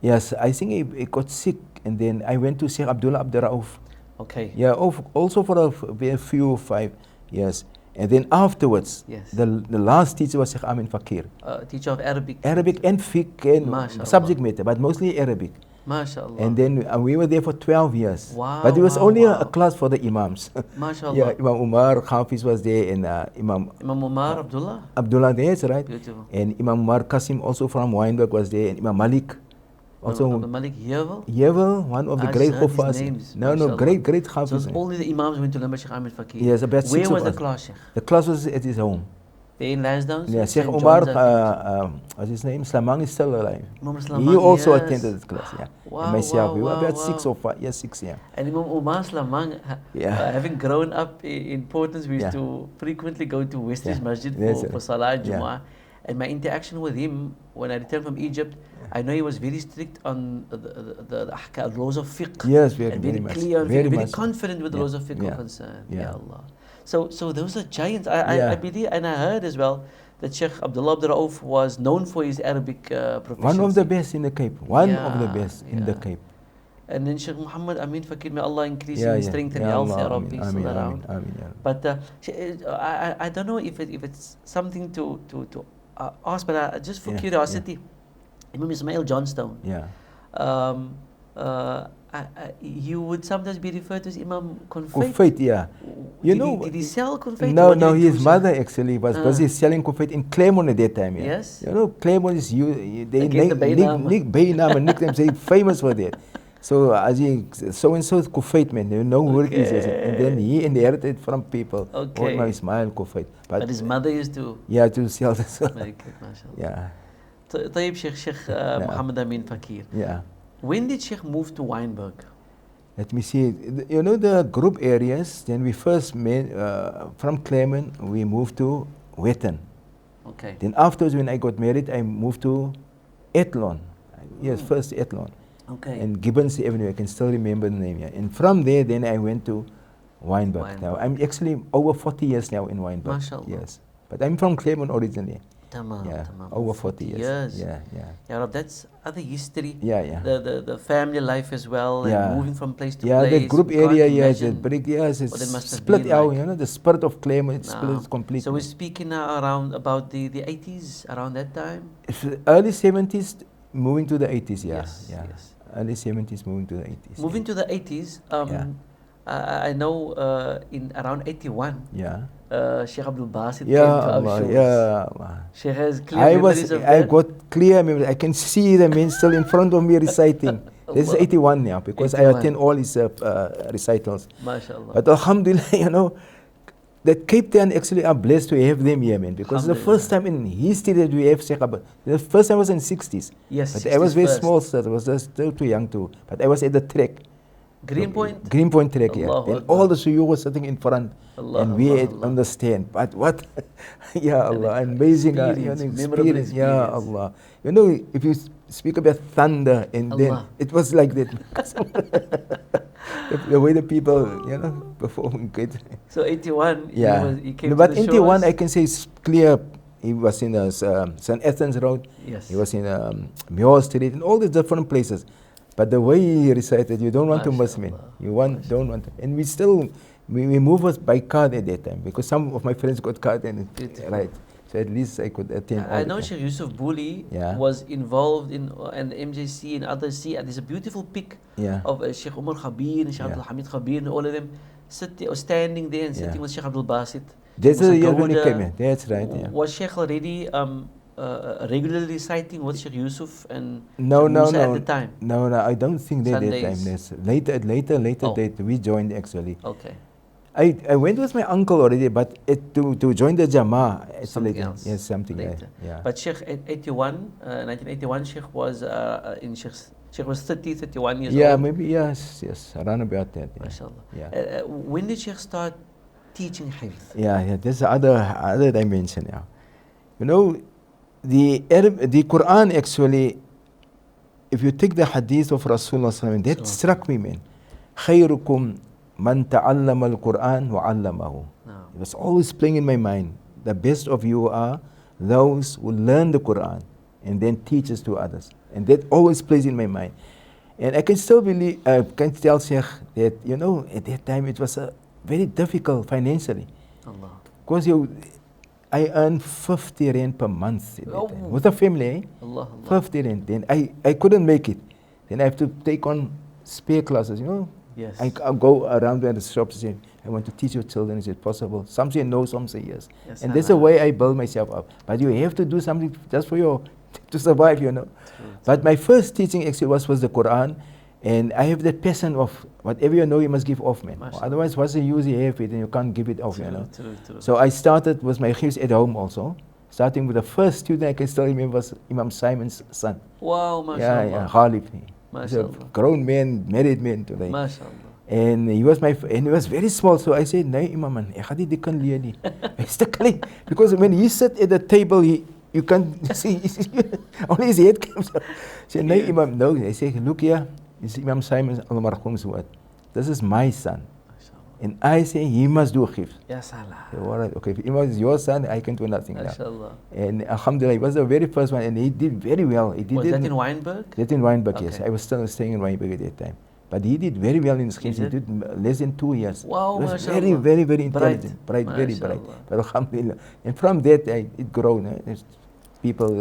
yes, I think he got sick. And then I went to Sheikh Abdullah Abdul Rauf. Okay. Yeah, also for a few 5 years. And then afterwards, the last teacher was Sheikh Amin Fakir. Teacher of Arabic. Arabic and fiqh and subject matter, but mostly Arabic. MashaAllah. And then we were there for 12 years. Wow. But it was only a class for the Imams. MashaAllah. Yeah, Imam Umar Hafiz was there, and Imam Umar Abdullah. Abdullah, that's right. Beautiful. And Imam Umar Qasim also from Weinberg was there, and Imam Malik. Also, Malik Yevel, one of the great Hufaz. No, great Hafiz. So only the Imams went to learn by Sheikh Ahmed Fakir. Yes, about 6 of us. Where was the class, Sheikh? The class was at his home. There in Lansdowne? Yeah, Sheikh Umar, what's his name? Slamang is still alive. He also attended the class, yeah. Wow, and myself, we were about wow. 6 or 5, yes, 6, yeah. And Imam Umar Slamang, having grown up in Portland, we used to frequently go to Westridge Masjid for Salah and Jumu'ah. And my interaction with him, when I returned from Egypt, I know he was very strict on the laws of fiqh. Yes, very clear, very confident with the laws of fiqh are concerned. Ya Allah. So those are giants. I believe, and I heard as well, that Sheikh Abdullah Abdul Rauf was known for his Arabic proficiency. One of the best in the Cape. One of the best in the Cape. And then Sheikh Muhammad Amin Fakir, may Allah increase his strength and health, Ya Rabbi, still around. But I don't know if it's something to ask, but just for curiosity, Imam Ismail Johnstone. You would sometimes be referred to as Imam Confait. Confait, yeah. Did he sell Confait? No, his mother actually was busy selling Confait in Claremont at that time. Yeah. Yes. You know, Claremont is they Nick Bainam and nicknames, they famous for that. So as he so-and-so Confait man, you know who it is. And then he inherited from people. Okay. Imam Ismail Confait. But his mother used to. Yeah, to sell this. Very good, mashallah. Yeah. طيب Sheikh Muhammad Amin Fakir. Yeah. When did Sheikh move to Wynberg? Let me see. You know the group areas. Then we first made from Claremont. We moved to Wetton. Okay. Then afterwards, when I got married, I moved to Athlone. Yes, first Athlone. Okay. And Gibbons Avenue. I can still remember the name. Yeah. And from there, then I went to Wynberg. Now I'm actually over 40 years now in Wynberg. MashaAllah. Yes. But I'm from Claremont originally. Tamam, Yeah, tamam. over 40 years. Yeah, Rob, that's other history. Yeah. The family life as well, and Yeah. moving from place to Yeah, place. that group We can't area, yes, that imagine brick, yes, it's what it must have split been out, like. you know, the spirit of claim, it Now, splits completely. so we're speaking now around about the 80s, around that time. It's early 70s, moving to the 80s, yeah. Yes, Yeah. yes. Early 70s, moving to the 80s. Moving to the 80s, Yeah. I know in around 81, Yeah. Sheikh Abdul Basit Yeah, came to our Allah, shows. yeah. Allah. Sheikh has clear memories of I that. got clear memories. I can see the man still in front of me reciting. This is Allah. 81 now, because I 81. attend all his recitals. MashaAllah. But Alhamdulillah, you know, that Cape Town actually are blessed to have them here, man. Because the first time in history that we have Sheikh Abba, the first time was in 60s. Yes, But I was very first. small, so I was just still too young to. But I was at the track. Greenpoint? Greenpoint track, yeah. Allahu Then Akbar. all the suyukh were sitting in front. Allah, and we Allah, had Allah. understand. But what, yeah, Allah, amazing memorable experience. Yeah, Allah. You know, if you speak about thunder, and then Allah. it was like that. the way the people, you know, perform good. So 81, Yeah. he came No, to but the 81, shows. I can say it's clear. He was in St. Athens Road. Yes. He was in Moos Street, and all these different places. But the way he recited, you don't want to miss, man. You don't want to. And we still, we move us by car at that time, because some of my friends got car and right. So at least I could attend. I know Sheikh Yusuf Buli was involved in and MJC and others. See, there's a beautiful pic of Sheikh Umar Khabir and Sheikh Abdul Hamid Khabir and all of them standing there and sitting with Sheikh Abdul Basit. That's the year when he came in. That's right. Yeah. Was Sheikh already regularly reciting with Sheikh Yusuf and no, Musa at the time? No, I don't think that Sundays. time. That's later date we joined actually. Okay. I went with my uncle already, but to join the Jama'ah, Something else. Yes, something later. Yeah. But Sheikh 1981, Sheikh was in Sheikh was 31 years old. Yeah, maybe yes, around about that. Yeah. MashaAllah. Yeah. When did Sheikh start teaching Hifz? Yeah, that's the other dimension now. You know, the Quran actually, if you take the hadith of Rasulullah, that struck me, man. خيركم من تعلم القرآن وعلمه. It was always playing in my mind. The best of you are those who learn the Quran and then teaches to others. And that always plays in my mind. And I can still believe, can tell Sheikh that, you know, at that time it was very difficult financially. Allah. Because I earned 50 rand per month at that time. With a family, eh? Allah. 50 rand. Then I couldn't make it. Then I have to take on spare classes, you know. Yes. I go around the shops and say, I want to teach your children. Is it possible? Some say no, some say yes. And that's the way I build myself up. But you have to do something just for to survive, you know. But my first teaching actually was the Quran. And I have that passion of whatever you know, you must give off, man. Otherwise, what's the use you have it and you can't give it off, you know. True. So I started with my Hifz at home also. Starting with the first student I can still remember was Imam Simon's son. Wow, mashallah. Yeah, Ghalib. He's a MashaAllah. grown man, married man today. MashaAllah. And he was very small, so I said, "Nee, Imam man, ek gaan nie dit kan leer nie." Hy's te klein. Because when he sit at the table, you can't see, only his head comes out. I said, "Nee, Imam, no." I said, "Look here, this is Imam Simon al-Marhum's word. This is my son. And I say he must do Hifz." Ya salah. So, all right, okay, if Imam is your son, I can do nothing now. MashaAllah. And Alhamdulillah, he was the very first one, and he did very well. He did Was that in Weinberg? That in Weinberg, Okay. yes. I was still staying in Weinberg at that time. But he did very well in his Hifz. He did less than 2 years. Wow, he was mashallah. very intelligent. Bright, very bright. Mashallah. But Alhamdulillah. And from that, it grew. People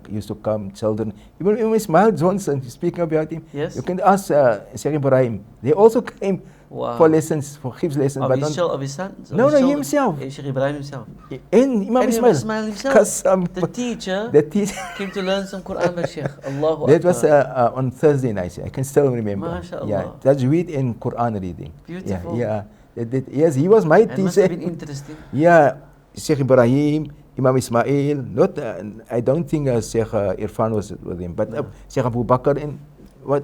used to come, children. Even Ismail Johnson, speaking about him, Yes. you can ask Sheikh Ibrahim. They also came for lessons, for Hifz lessons. Of his sons? No, himself. Sheikh Ibrahim himself. And Imam Ismail himself. The teacher came to learn some Quran by Sheikh. Allahu That was Akbar. on Thursday night. I can still remember. MashaAllah. Yeah, Tajweed and Quran reading. Beautiful. Yeah. Yes, he was my teacher. Must have been interesting. Yeah, Sheikh Ibrahim, Imam Ismail. Not, I don't think Sheikh Irfan was with him, but Sheikh Abu Bakr and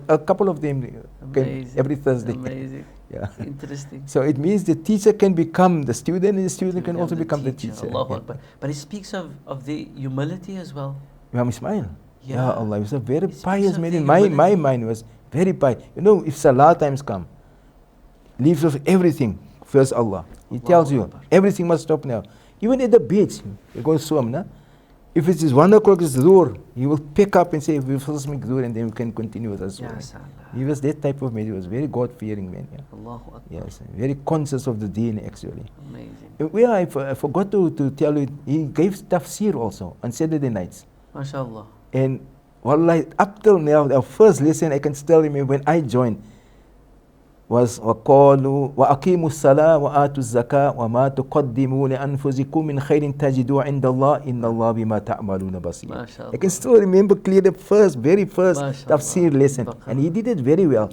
a couple of them came every Thursday. Amazing. Yeah. Interesting. So it means the teacher can become the student, and the student can also become the teacher. Allahu Akbar. But he speaks of the humility as well. Imam Ismail. Yeah. Ya Allah, he was a very He pious speaks man. of In the my mind was very pious. You know, if Salah times come, leaves of everything, first Allah. He tells you, Akbar. everything must stop now. Even at the beach, you go swim, nah? If it is 1 o'clock, it's Dhuhr, he will pick up and say, we first make Dhuhr and then we can continue with us. Ya salam. He was that type of man. He was very God-fearing man. Yeah. Allahu Akbar. Yes, very conscious of the deen actually. Amazing. Where I forgot to tell you, he gave tafsir also on Saturday nights. MashaAllah. And wallahi, up till now, the first lesson I can still remember when I joined was وَقَالُوا وَأَقِيمُوا الصَّلَاةَ وَآتُوا الزَّكَاةَ وَمَا تُقَدِّمُوا لِأَنفُسِكُم مِّن خَيْرٍ تَجِدُوهُ عِندَ اللَّهِ إِنَّ اللَّهَ بِمَا تَعْمَلُونَ بَصِيرٌ. MashaAllah. I can still remember clearly the very first MashaAllah. tafsir lesson. Baqarah. And he did it very well.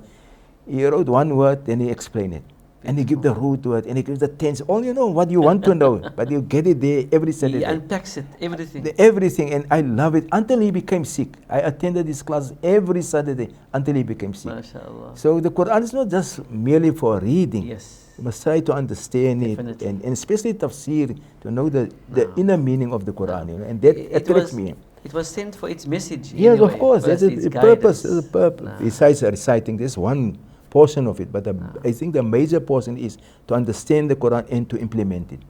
He wrote one word, then he explained it. And he give the root word, and he gives the tense. All you know, what you want to know, but you get it there every He Saturday. unpacks it, everything. Everything, and I love it until he became sick. I attended his class every Saturday until he became sick. MashaAllah. So the Quran is not just merely for reading. Yes. You must try to understand Definitely. it, and especially tafsir, to know the No. inner meaning of the Quran. You know, and that It attracts was- me. It was sent for its message. Yes, anyway. of course. That's Firstly, the its purpose. guidance. That's the purpose. Nah. Besides reciting, there's one portion of it, but I think the major portion is to understand the Quran and to implement it.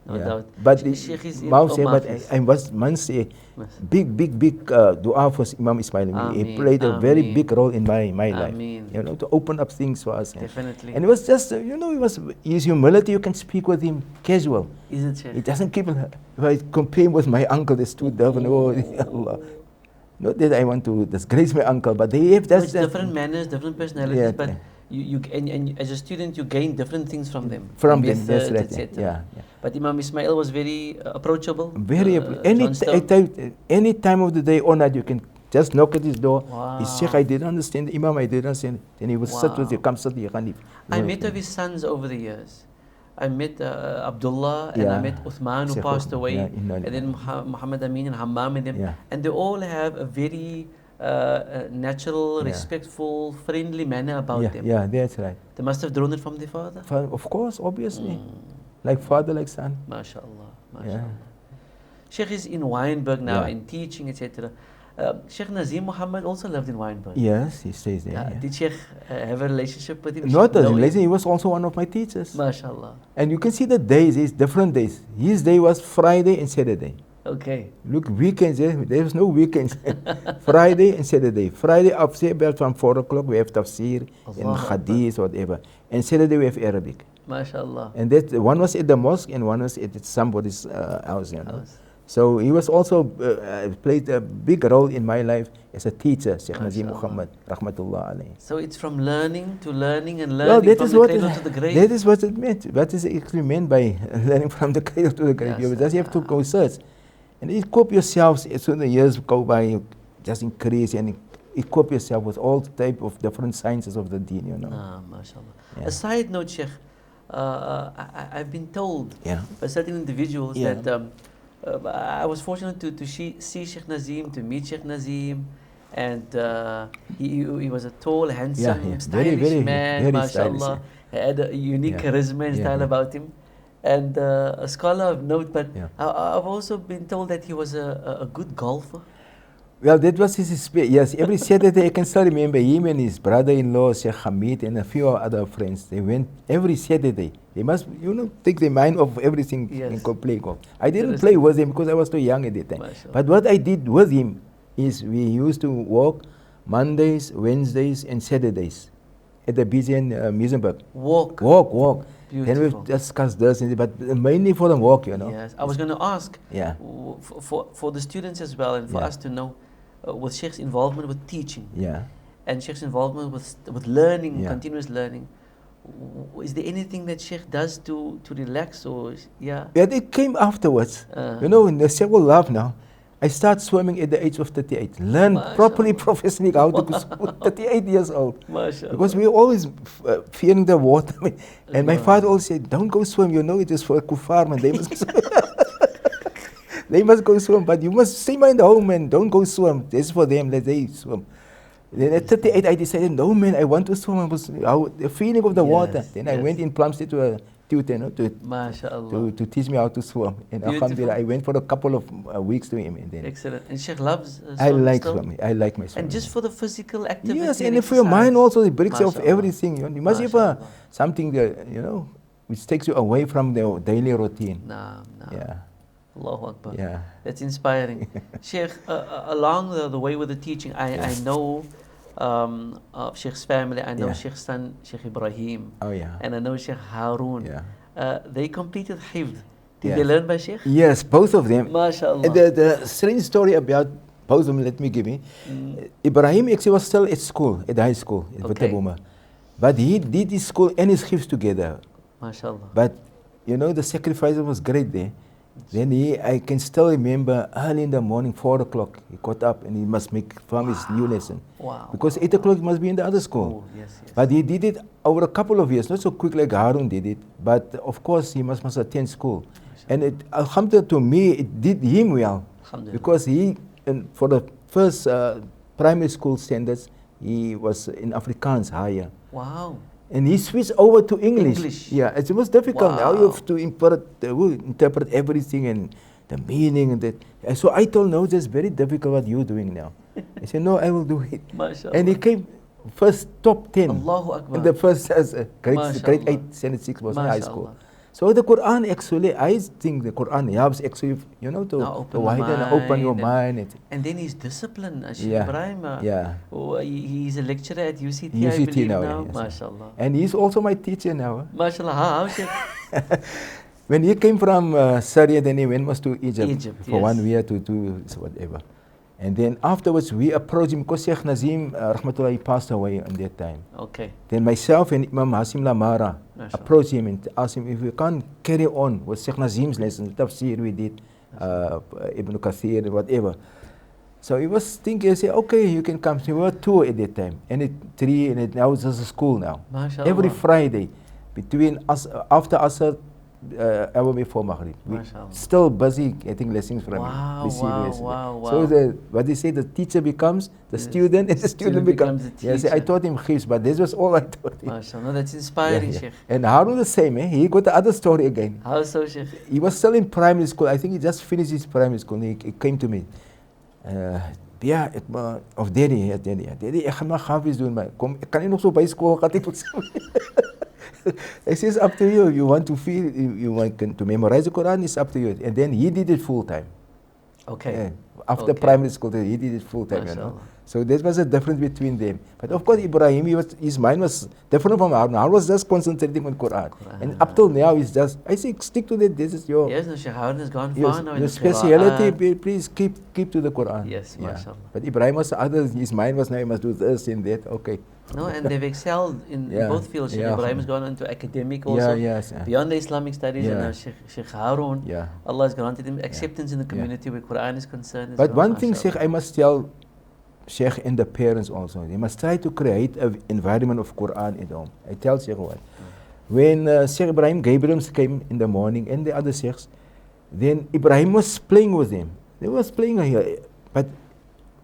No doubt. But Sheikh is in Moos say, but Hafiz. I must say, Yes. big dua for Imam Ismail. He Ameen, played a very ameen. big role in my life. Ameen. You know, to open up things for us. Definitely. And it was just, you know, his humility. You can speak with him casual. Isn't Sheikh? He doesn't keep. If I compare him with my uncle, the stood there and oh, Allah. Not that I want to disgrace my uncle, but they have No, just it's different manners, different personalities, Yeah, but yeah. you and as a student you gain different things from them. from them. methods, That's right. etc. Yeah. But Imam Ismail was very approachable. Very Johnstone. any time of the day or night, you can just knock at his door. Wow. He Sheikh, I didn't understand. Imam, I didn't understand. Then he would sit with you, Wow. come sit here, Ganief. I met of his sons over the years. I met Abdullah and I Yeah. met Uthman who Sheikh passed Uthman, away, yeah, and then Muhammad Amin and Hammam and them. Yeah. And they all have a very natural, Yeah. respectful, friendly manner about Yeah, them. yeah, that's right. They must have drawn it from their father. Of course, obviously. Mm. Like father, like son. MashaAllah. Yeah. MashaAllah. Sheikh is in Weinberg now Yeah. and teaching, etc. Sheikh Nazim Muhammad also lived in Weinberg. Yes, he stays there. Yeah. Did Sheikh have a relationship with him? Not Sheikh a know him? relation, he was also one of my teachers. MashaAllah. And you can see the days, it's different days. His day was Friday and Saturday. Okay. Look, weekends, there was no weekends. Friday and Saturday. Friday up about from 4 o'clock we have tafsir and Allahu hadith, whatever. And Saturday we have Arabic. MashaAllah. And that one was at the mosque and one was at somebody's house. You know. House. So he was also played a big role in my life as a teacher, Sheikh Nazim MashaAllah. Muhammad, rahmatullah alayhi. So it's from learning to learning and Well, learning that from is the what cradle to the grave. that is what it meant. What is actually meant by learning from the cradle to the grave. Yes, You just have to go search. And equip yourselves as soon as the years go by, you just increase and equip yourself with all type of different sciences of the deen, you know. MashaAllah. Yeah. A side note, Sheikh, I've been told Yeah. by certain individuals Yeah. that I was fortunate to see Sheikh Nazim, to meet Sheikh Nazim, and he was a tall, handsome, Yeah, yeah. stylish Very, man, very mashallah. stylish, He had a unique Yeah. charisma and Yeah, style yeah. about him, and a scholar of note. But Yeah. I've also been told that he was a good golfer. Well, that was his yes. Every Saturday, I can still remember him and his brother-in-law, Sheikh Hamid, and a few other friends. They went every Saturday. They must, take their mind off everything Yes. and go play golf. I didn't Interesting. play with him because I was too young at the time. MashaAllah. But what I did with him is we used to walk Mondays, Wednesdays, and Saturdays at the BZN Museumberg. Walk. Walk. Then Beautiful. we discussed this, but mainly for the walk, Yes, I was going to ask Yeah. for the students as well, and for Yeah. us to know with Sheikh's involvement with teaching Yeah. and Sheikh's involvement with learning, Yeah. continuous learning. Is there anything that Sheikh does to relax or Yeah, it came afterwards. Uh, In the Sheikh will laugh now. I start swimming at the age of 38. Learn properly, MashaAllah. professionally how to swim. 38 years old. MashaAllah. Because we were always fearing the water. And my Allah. father always said, don't go swim. It is for kuffar, man. They must they must go swim. But you must stay in the home, man. Don't go swim. This is for them. Let they swim. Then at 38, I decided, no, man, I want to swim. The feeling of the water. Yes, Then I yes. went in Plumstead to a tutor, MashaAllah. to teach me how to swim. And Beautiful. alhamdulillah, I went for a couple of weeks to him. And then Excellent. And Sheikh loves I like still? swimming. I like my swimming. And just for the physical activity. yes, and and for your mind exercise. also, it breaks off MashaAllah. everything. You must have MashaAllah. something that, which takes you away from the daily routine. Naam. Yeah. Allahu Akbar. Yeah. That's inspiring. Sheikh, along the way with the teaching, I know of Sheikh's family. I know Yeah. Sheikh's son, Sheikh Ibrahim. Oh, yeah. And I know Sheikh Harun. Yeah. They completed Hifz. Did Yes. they learn by Sheikh? Yes, both of them. MashaAllah. And the strange story about both of them, let me give you. Ibrahim actually was still at school, at high school, at Okay. Watabuma. But he did his school and his Hifz together. MashaAllah. But, you know, the sacrifice was great there. Then I can still remember early in the morning, 4 o'clock, he got up and he must make from his new lesson. Wow. Because 8 o'clock he must be in the other school. Oh, yes, yes. But he did it over a couple of years, not so quick like Harun did it, but of course he must attend school. And it, alhamdulillah, to me, it did him well. Alhamdulillah. Because he, for the first primary school standards, he was in Afrikaans higher. Wow. And he switched over to English. English. Yeah, it was difficult. Wow. Now you have to interpret everything and the meaning and that. And so I told, no, it's very difficult what you're doing now. I said, no, I will do it. MashaAllah. And he came first top 10. Allahu Akbar. In the first grade MashaAllah. 8, standard 6 was high school. MashaAllah. So the Quran actually, I think the Quran helps actually, you know, to widen and open your mind. And then his discipline, Sheikh Yeah. Ibrahim. Yeah. He's a lecturer at UCT, I UCT believe now, now. yes. MashaAllah. And he's also my teacher now. MashaAllah. How, Sheikh? When he came from Syria, then he went to Egypt for yes. 1 year to do whatever. And then afterwards we approached him because Sheikh Nazim, rahmatullah, passed away at that time. Okay. Then myself and Imam Hasim Lamara MashaAllah. approached him and asked him if we can't carry on with Sheikh Nazim's lessons, tafsir we did, Ibn Kathir, whatever. So he was thinking, he said, okay, you can come. So we were 2 at that time, and 3, and now it's just a school now. MashaAllah. Every Friday, between us, after Asr, hour before Maghrib. We MashaAllah. still busy getting lessons from Wow, him. Receiving wow, lessons. wow, So wow. what they say, the teacher becomes the Yes. student, and the student becomes the Yes, I teacher. taught him Hifz, but this was all I taught him. MashaAllah. No, that's inspiring, Sheikh. And Harun the same, he got the other story again. How so, Sheikh? He was still in primary school. I think he just finished his primary school. He came to me. Ja, of daddy, daddy, ek gaan maar Hifz doen, maar kom, ek kan nie nog so by school gaan ek I says, up to you. You want to feel, you want to memorize the Quran, it's up to you. And then he did it full time. Okay. After Okay. primary school, he did it full time, you know. MashaAllah. So that was a difference between them. But of course, Ibrahim, his mind was different from Harun. Harun was just concentrating on Quran. And up till now, he's just, I say, stick to that. This is your, Yes, no, Sheikh Harun has gone your, far now in your the speciality. Quran. Please keep to the Quran. Yes, Yeah. mashallah. But Ibrahim was other. His mind was now, he must do this and that. Okay. No, and they've excelled in Yeah. both fields. Sheikh Yeah. Ibrahim has gone into academic also, Yes. beyond the Islamic studies, and Yeah. now Sheikh Harun, Yeah. Allah has granted him acceptance in the community where Quran is concerned. as But well, one thing, mashallah. Sheikh, I must tell Sheikh and the parents also, they must try to create an environment of Quran at home. I tell Sheikh what. When Sheikh Ibrahim Gabriel came in the morning and the other Sheikhs, then Ibrahim was playing with them. They was playing here. But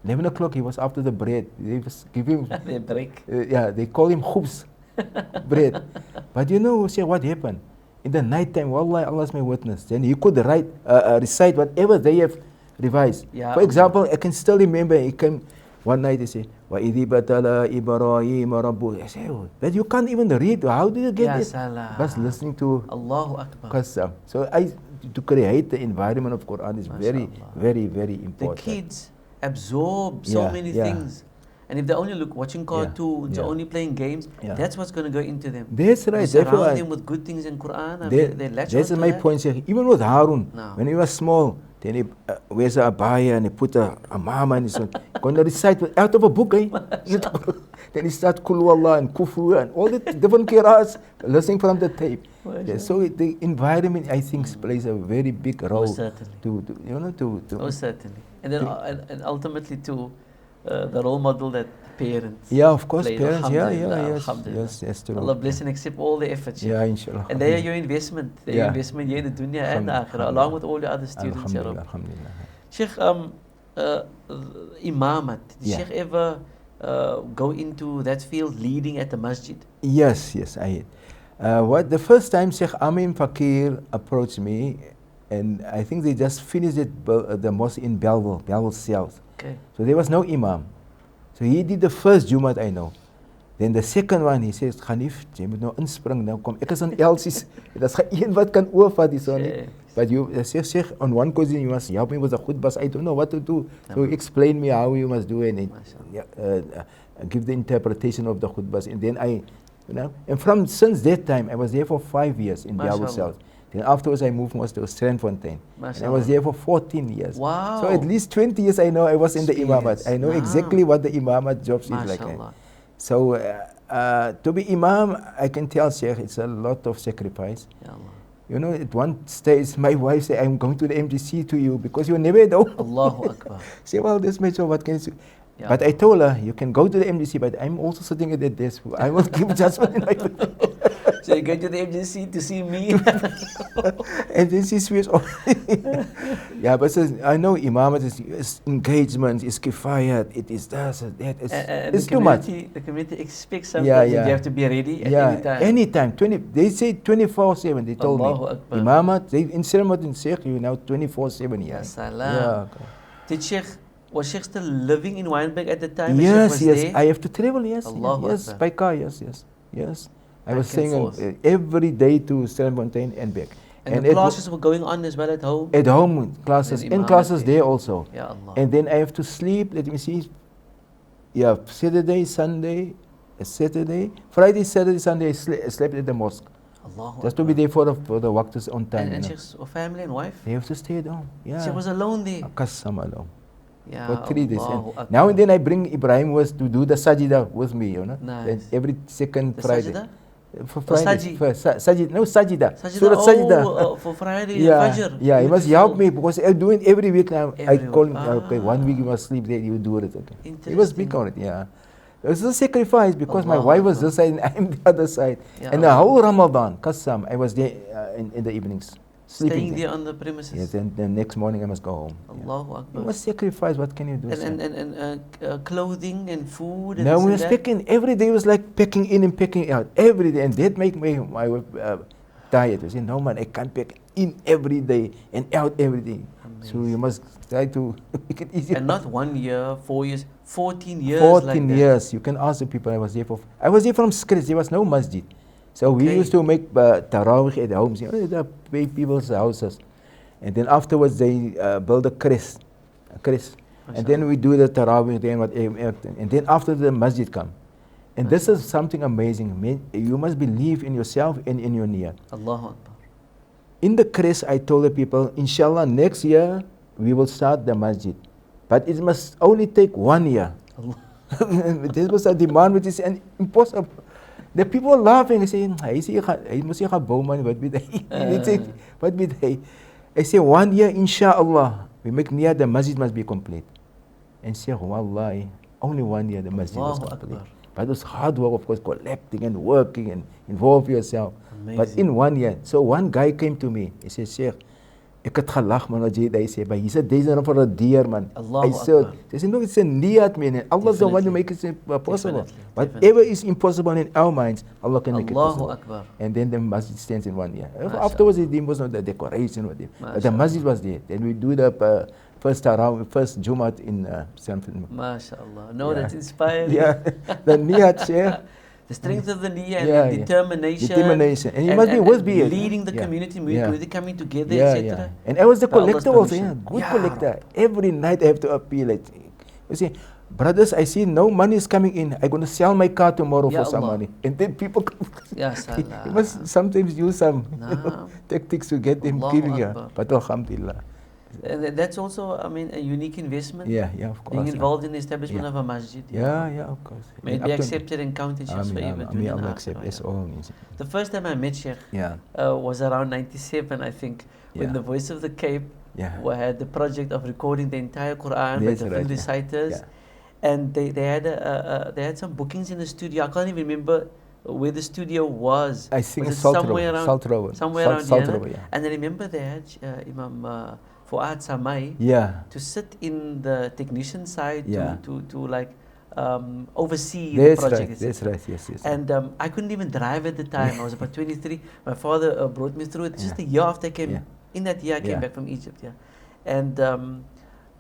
11 o'clock, he was after the bread. They was giving him, They break. they call him khubz, bread. But you know, Sheikh, what happened? In the night time, Wallah, Allah is my witness. Then he could recite whatever they have revised. Yeah. For example, I can still remember he came one night, he said, وَإِذِ بَتَلَا إِبْرَاهِيمَ رَبُّهُ. I said, oh, but you can't even read. How do you get Ya it? salam. Just listening to Allahu Akbar. Qasam. So to create the environment of Quran is very, MashaAllah. very, very The important. kids absorb so Yeah, many yeah. things. And if they're only watching cartoons yeah. or only playing games, Yeah. that's what's going to go into them. That's right. You surround Therefore, them with good things in Quran, and That- they latch that's onto my that. point, Sheikh. Even with Harun, No. when he was small, then he wears a abaya and he put a mama and so on. Going to recite out of a book, eh? Then he starts Kul Wallah and Kufru and all the different qira'ats, listening from the tape. Yeah, so the environment, I think, plays a very big role certainly. to Oh, certainly. And then and ultimately too, the role model that parents yeah, of course, play. parents, yeah, Alhamdulillah, yes, alhamdulillah. yes, true. Allah bless and accept all the efforts. Yeah, inshallah. And they are your investment. They are your Yeah. investment here in the dunya and the akhirah, Alhamdulillah. along with all your other students. Ya Alhamdulillah, Rabb. alhamdulillah. Sheikh, Imamat, did Yeah. Sheikh ever go into that field leading at the masjid? Yes, I had. The first time Sheikh Amin Fakir approached me, and I think they just finished the mosque in Belleville South. Okay. So there was no imam. So he did the first Jumat, I know. Then the second one, he says, Ganief, jy moet nou inspring, nou kom. Ek is in Elsies. Dit is geen wat kan oorvat hierso nie. Sheikh, But you, Sheikh, on one question you must help me with the khutbahs. I don't know what to do. So explain me how you must do it, and give the interpretation of the khutbahs. And then and since that time, I was there for 5 years in Bible South. Then afterwards I moved most to Strandfontein. And I was there for 14 years. Wow. So at least 20 years I know I was in the Imamat. I know exactly what the Imamat jobs is like. So to be Imam, I can tell Sheikh, it's a lot of sacrifice. At one stage my wife said, I'm going to the MGC to you because you never know. Allahu Akbar. Say, well, this makes what can you do? But I told her, you can go to the MGC, but I'm also sitting at the desk. I will give judgment in my So you go to the MGC to see me? And then she swears, but I know Imamat is engagement, is kifayat, it is this, that. It's too much. The community expects something. You have to be ready at any time. Anytime. They say 24/7. They told Allahu me. Akbar. Imamat, in Selamat and Sheikh, you now 24/7. Ya salam. Did was Sheikh still living in Wynberg at the time? Yes. There? I have to travel. Yes. Yes. By car. Yes. I was saying every day to Strandfontein and back. And the classes were going on as well at home? At home, classes. In classes there also. Ya Allah. And then I have to sleep, let me see. Saturday, Sunday, Saturday, Friday, Saturday, Sunday, I slept at the mosque. Just to be there for the waqtas on time. And Sheikh's family and wife? They have to stay at home. Yeah. She was alone there? Qasam alone. Yeah, for 3 days. Now and then I bring Ibrahim was to do the sajida with me, Nice. Every second the Friday. Sajida? For Friday. Sajida? No, sajida. Sajida. Sajida. For Friday, Fajr. Yeah, he must help me because I do it every week now. I call him, okay, 1 week you must sleep there, you do it. Okay. He was big on it, yeah. It was a sacrifice because my wife was this side and I'm the other side. And the whole Ramadan, Qasam, I was there in the evenings. Staying there on the premises. Yes, and the next morning I must go home. Allahu Akbar. You must sacrifice. What can you do? And clothing and food. And no, we was packing every day. Was like packing in and packing out every day, and that make my wife tired. I say, no man, I can't pack in every day and out every day. Amazing. So you must try to make it easier. And not 1 year, 4 years, 14 years. 14 years. You can ask the people I was there for. I was there from scratch. There was no masjid. So we used to make tarawih at homes, the people's houses. And then afterwards they build a kris. And then we do the tarawih there and then after the masjid come. And this is something amazing. You must believe in yourself and in your niyyah. Allahu Akbar. In the kris I told the people, inshallah next year we will start the masjid. But it must only take 1 year. This was a demand which is impossible. The people are laughing. I say, he must have bowman, what be they? I say, 1 year, inshallah, we make niyyah, the masjid must be complete. And say, wallahi, only 1 year the masjid was complete. But it was hard work, of course, collecting and working and involve yourself. Amazing. But in 1 year, so one guy came to me. He said, Sheikh, ek het gelag man wat jy sê, but he said deze is for a deer man. I said, no, it's a niyat man. Allah is the one who makes it possible. Whatever is impossible in our minds, Allah can make it possible. Akbar. And then the masjid stands in 1 year. Afterwards, it was not the decoration, but the masjid was there. Then we do the first Jumat in Sanford. MashaAllah. No, that's inspiring. Yeah, the niyat, Sheikh. The strength of the niyyah and determination. And you must be worth being. Leading the community, community coming together, etc. And I was the collector also, good collector. Every night I have to appeal. You see, brothers, I see no money is coming in. I'm going to sell my car tomorrow for some money. And then people come. You must sometimes use some tactics to get them giving you. But alhamdulillah. And that's also, I mean, a unique investment. Yeah, of course. Being involved in the establishment of a masjid. Yeah, of course. May it be accepted and counted just for even. Allah accept. That's all. The first time I met Sheikh was around 97, I think, when the Voice of the Cape had the project of recording the entire Quran by different reciters. And they had some bookings in the studio. I can't even remember where the studio was. I think it's somewhere around here. And I remember they had Imam Fuad Samai to sit in the technician side to like oversee the project. That's right, yes. And I couldn't even drive at the time. I was about 23. My father brought me through it just a year after I came. In that year I came back from Egypt. And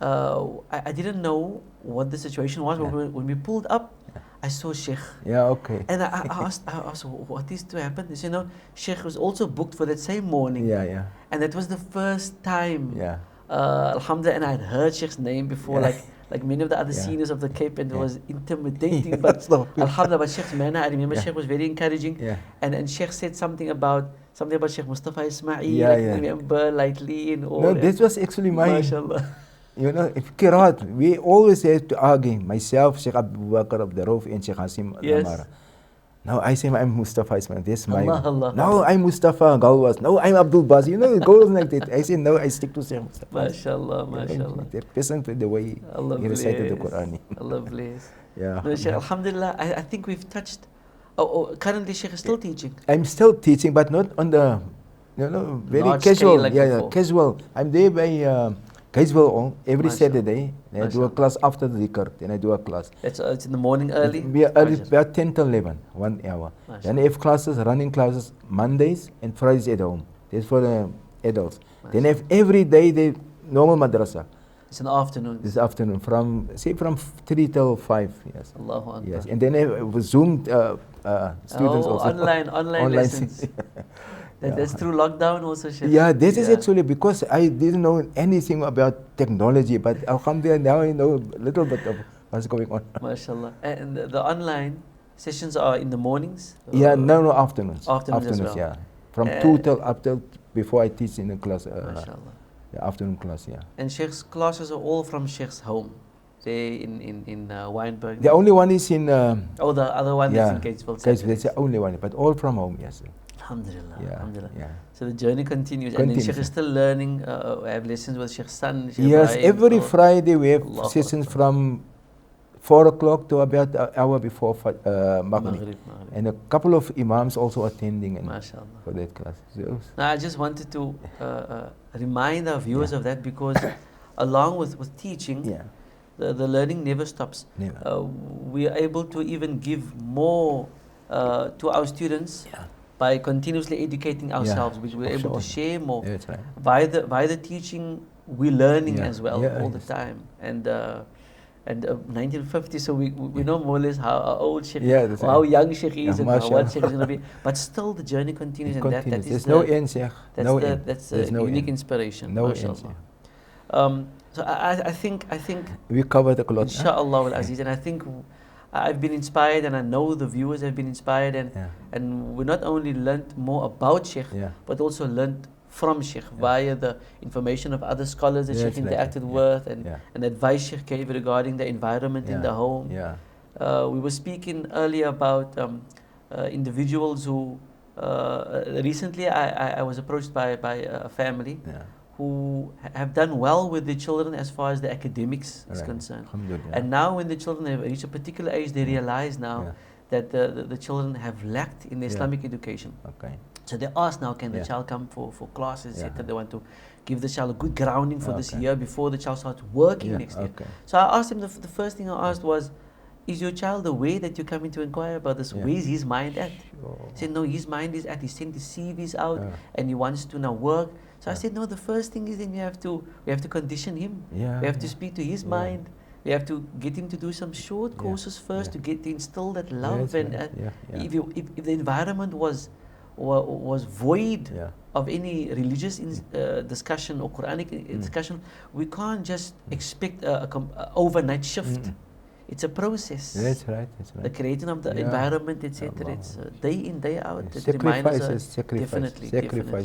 I didn't know what the situation was. But when we pulled up, I saw Sheikh. Yeah, okay. And I asked, what is to happen? They said, no, Sheikh was also booked for that same morning. Yeah, yeah. And that was the first time, Yeah. Alhamdulillah, and I had heard Sheikh's name before, Yeah. like many of the other Yeah. seniors of the Cape, and it Yeah. was intimidating, but Astaghfirullah. Alhamdulillah, but Sheikh's manner, I remember Yeah. Sheikh was very encouraging. Yeah. And Sheikh said something about Sheikh Mustafa Ismail, Yeah, like yeah. remember lightly and all. No, this was actually my, MashaAllah. you know, if Qiraat, we always have to argue, myself, Sheikh Abu Bakr Abdul Rauf and Sheikh Hasim Yes. Lamara. No, I say I'm Mustafa Ismail. This my. Allah, Allah, No, Allah. I'm Mustafa Galwas. No, I'm Abdul Baz. You know, it goes like that. I say no, I stick to Sheikh Mustafa. MashaAllah, MashaAllah. The person the way Allah he recited the bless. Quran. Allah bless. Yeah. No, Sheikh, Alhamdulillah, I think we've touched. Currently Sheikh is still teaching. I'm still teaching, but not on the, you know, very Large casual. scale like yeah, before. casual. I'm there by casual every Mashallah. Saturday. Then I do a Mashallah. class after the dhikr. Then I do a class. It's in the morning early. We are early, Fajr. about 10 to 11, 1 hour. Mashallah. Then I have classes, running classes, Mondays and Fridays at home. That's for the adults. Then I have every day the normal madrasa. It's in the afternoon. This afternoon from 3 till 5. Yes. Allahu Akbar. Yes. And then I have Zoom students also. Online lessons. That's through lockdown also, Sheikh. Yeah, this is actually because I didn't know anything about technology, but Alhamdulillah now I know a little bit of what's going on. MashaAllah. And the online sessions are in the mornings? Yeah, no, afternoons. Afternoons as well. Yeah. From 2 till up till before I teach in the class. MashaAllah. The afternoon class, yeah. And Sheikh's classes are all from Sheikh's home. They in Wynberg. The only one is in. The other one is in Gatesville. That's the only one, but all from home, yes. Alhamdulillah. Yeah, Alhamdulillah. yeah. So the journey continues. And then Sheikh is still learning. I have lessons with Sheikh's son. Sheikh Yes, Ibrahim, every Friday we have Allahu sessions Akbar. from 4 o'clock to about an hour before Maghrib. And a couple of imams also attending MashaAllah. for that class. So, Now I just wanted to remind our viewers of that, because along with teaching, the learning never stops. Never. We are able to even give more to our students by continuously educating ourselves, which we're able to share more. That's right. By the teaching, we're learning as well all the yes. time. And 1950, so we know more or less how old Sheikh, that's or how right. young Sheikh is, and mashallah. what Sheikh is going to be. But still, the journey continues, It and continues. that is There's no end, Sheikh. that's No the, end. that's There's a no unique end. inspiration. No end, MashaAllah. Sheikh. So I think We covered a lot. Insha'Allah al-Aziz, and I think I've been inspired, and I know the viewers have been inspired, and we not only learnt more about Sheikh, but also learnt from Sheikh via the information of other scholars that Sheikh interacted with, and advice Sheikh gave regarding the environment in the home. We were speaking earlier about individuals who recently I was approached by a family who have done well with the children as far as the academics is concerned. And now when the children have reached a particular age, they realize now that the children have lacked in the Islamic education. So they ask now, can the child come for classes, etc. They want to give the child a good grounding for this year before the child starts working next year. So I asked him, the first thing I asked was, is your child aware that you're coming to inquire about this? Where is his mind at? He said, no, his mind is at, he sent his CVs out and he wants to now work. So I said, no, the first thing is then we have to condition him. We have to speak to his mind. We have to get him to do some short courses first to instill that love. If the environment was void of any religious discussion or Quranic discussion, we can't just expect an overnight shift. It's a process. That's right. The creating of the environment, etc. It's day in, day out. Sacrifice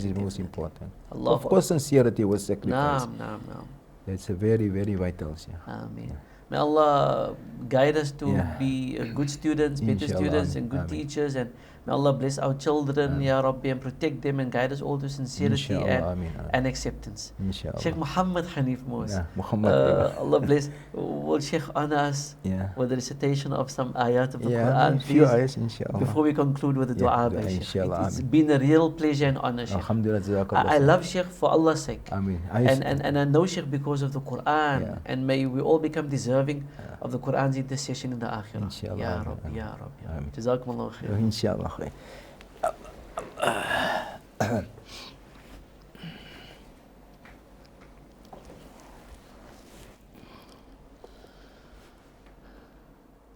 is most important. Allah, of course, sincerity was sacrifice. Naam. That's a very, very vital. Ameen. May Allah guide us to be good students, better students, and good teachers, and may Allah bless our children, Ya Rabbi, and protect them and guide us all to sincerity and acceptance. Sheikh Muhammad Hanif Moos, Allah bless. Will Sheikh honor us with the recitation of some ayat of the Quran, please, before we conclude with the dua? It's been a real pleasure and honor, Sheikh. I love Sheikh for Allah's sake. And I know Sheikh because of the Quran, and may we all become deserving of the Quran's intercession in the Akhirah. Ya Rabbi, Ya Rabbi. Jazakumullah khair. Inshallah.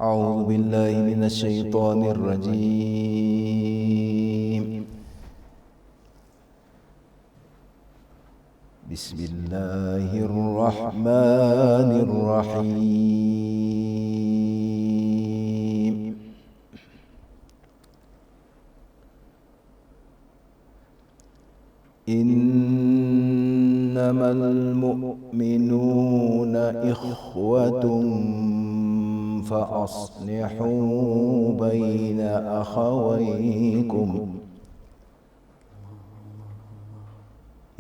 أعوذ بالله من الشيطان الرجيم. بسم الله الرحمن الرحيم. إنما المؤمنون إخوة فأصلحوا بين أخويكم.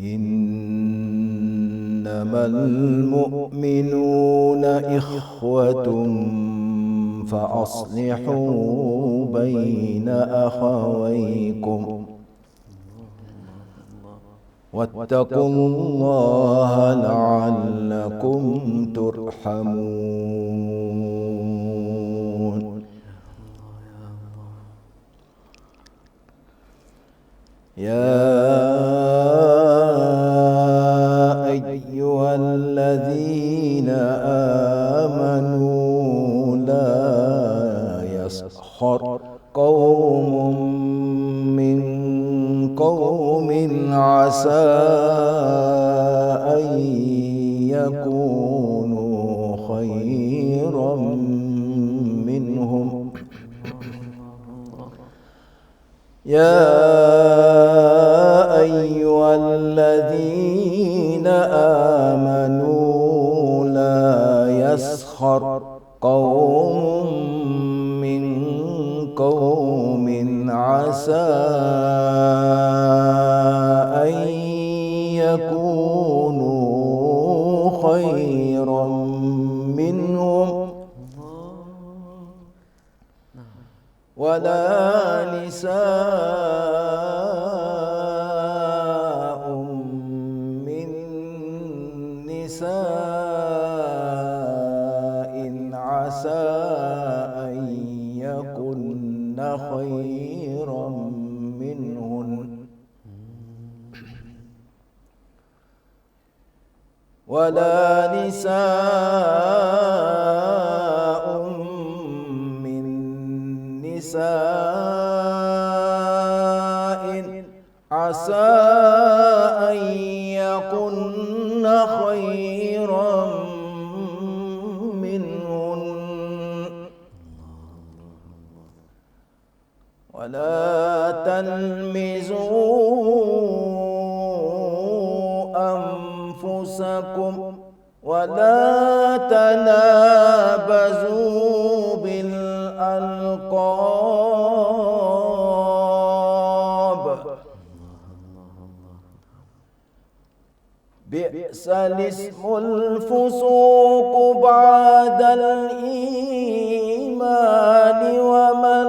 إنما المؤمنون إخوة فأصلحوا بين أخويكم واتقوا الله لعلكم ترحمون. يا أيها الذين آمنوا لا يسخر قوم من قوم عسى أن يكونوا خيرا منهم. يا أيها الذين آمنوا لا يسخر قوم من قوم عسى أن يكونوا خيرا منهم ولا نساء من نساء عسى أن يكن خيرا منهن ولا نساء من نساء عسى أن يكن خيرا منهن ولا تلمزوا أنفسكم ولا تنابزوا بالألقاب بئس الاسم الفسوق بعد الإيمان ومن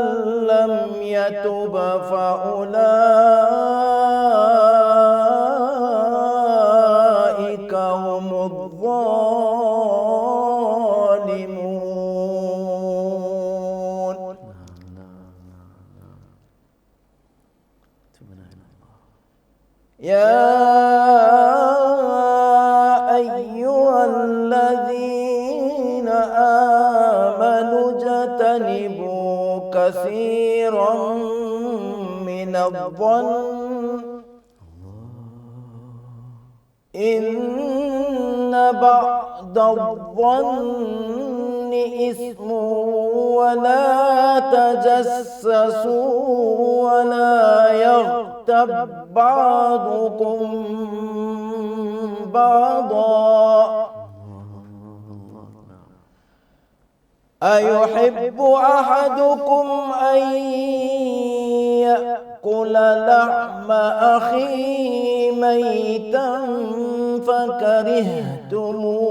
لم يتب فأولئك هم الظالمون. يا أيها الذين آمنوا اجتنبوا كثيرا من الظن إن بعض الظن إثم ولا تجسسوا ولا يغتب بعضكم بعضا أيحب أحدكم أن يأكل لحم أخيه ميتا فكرهتموه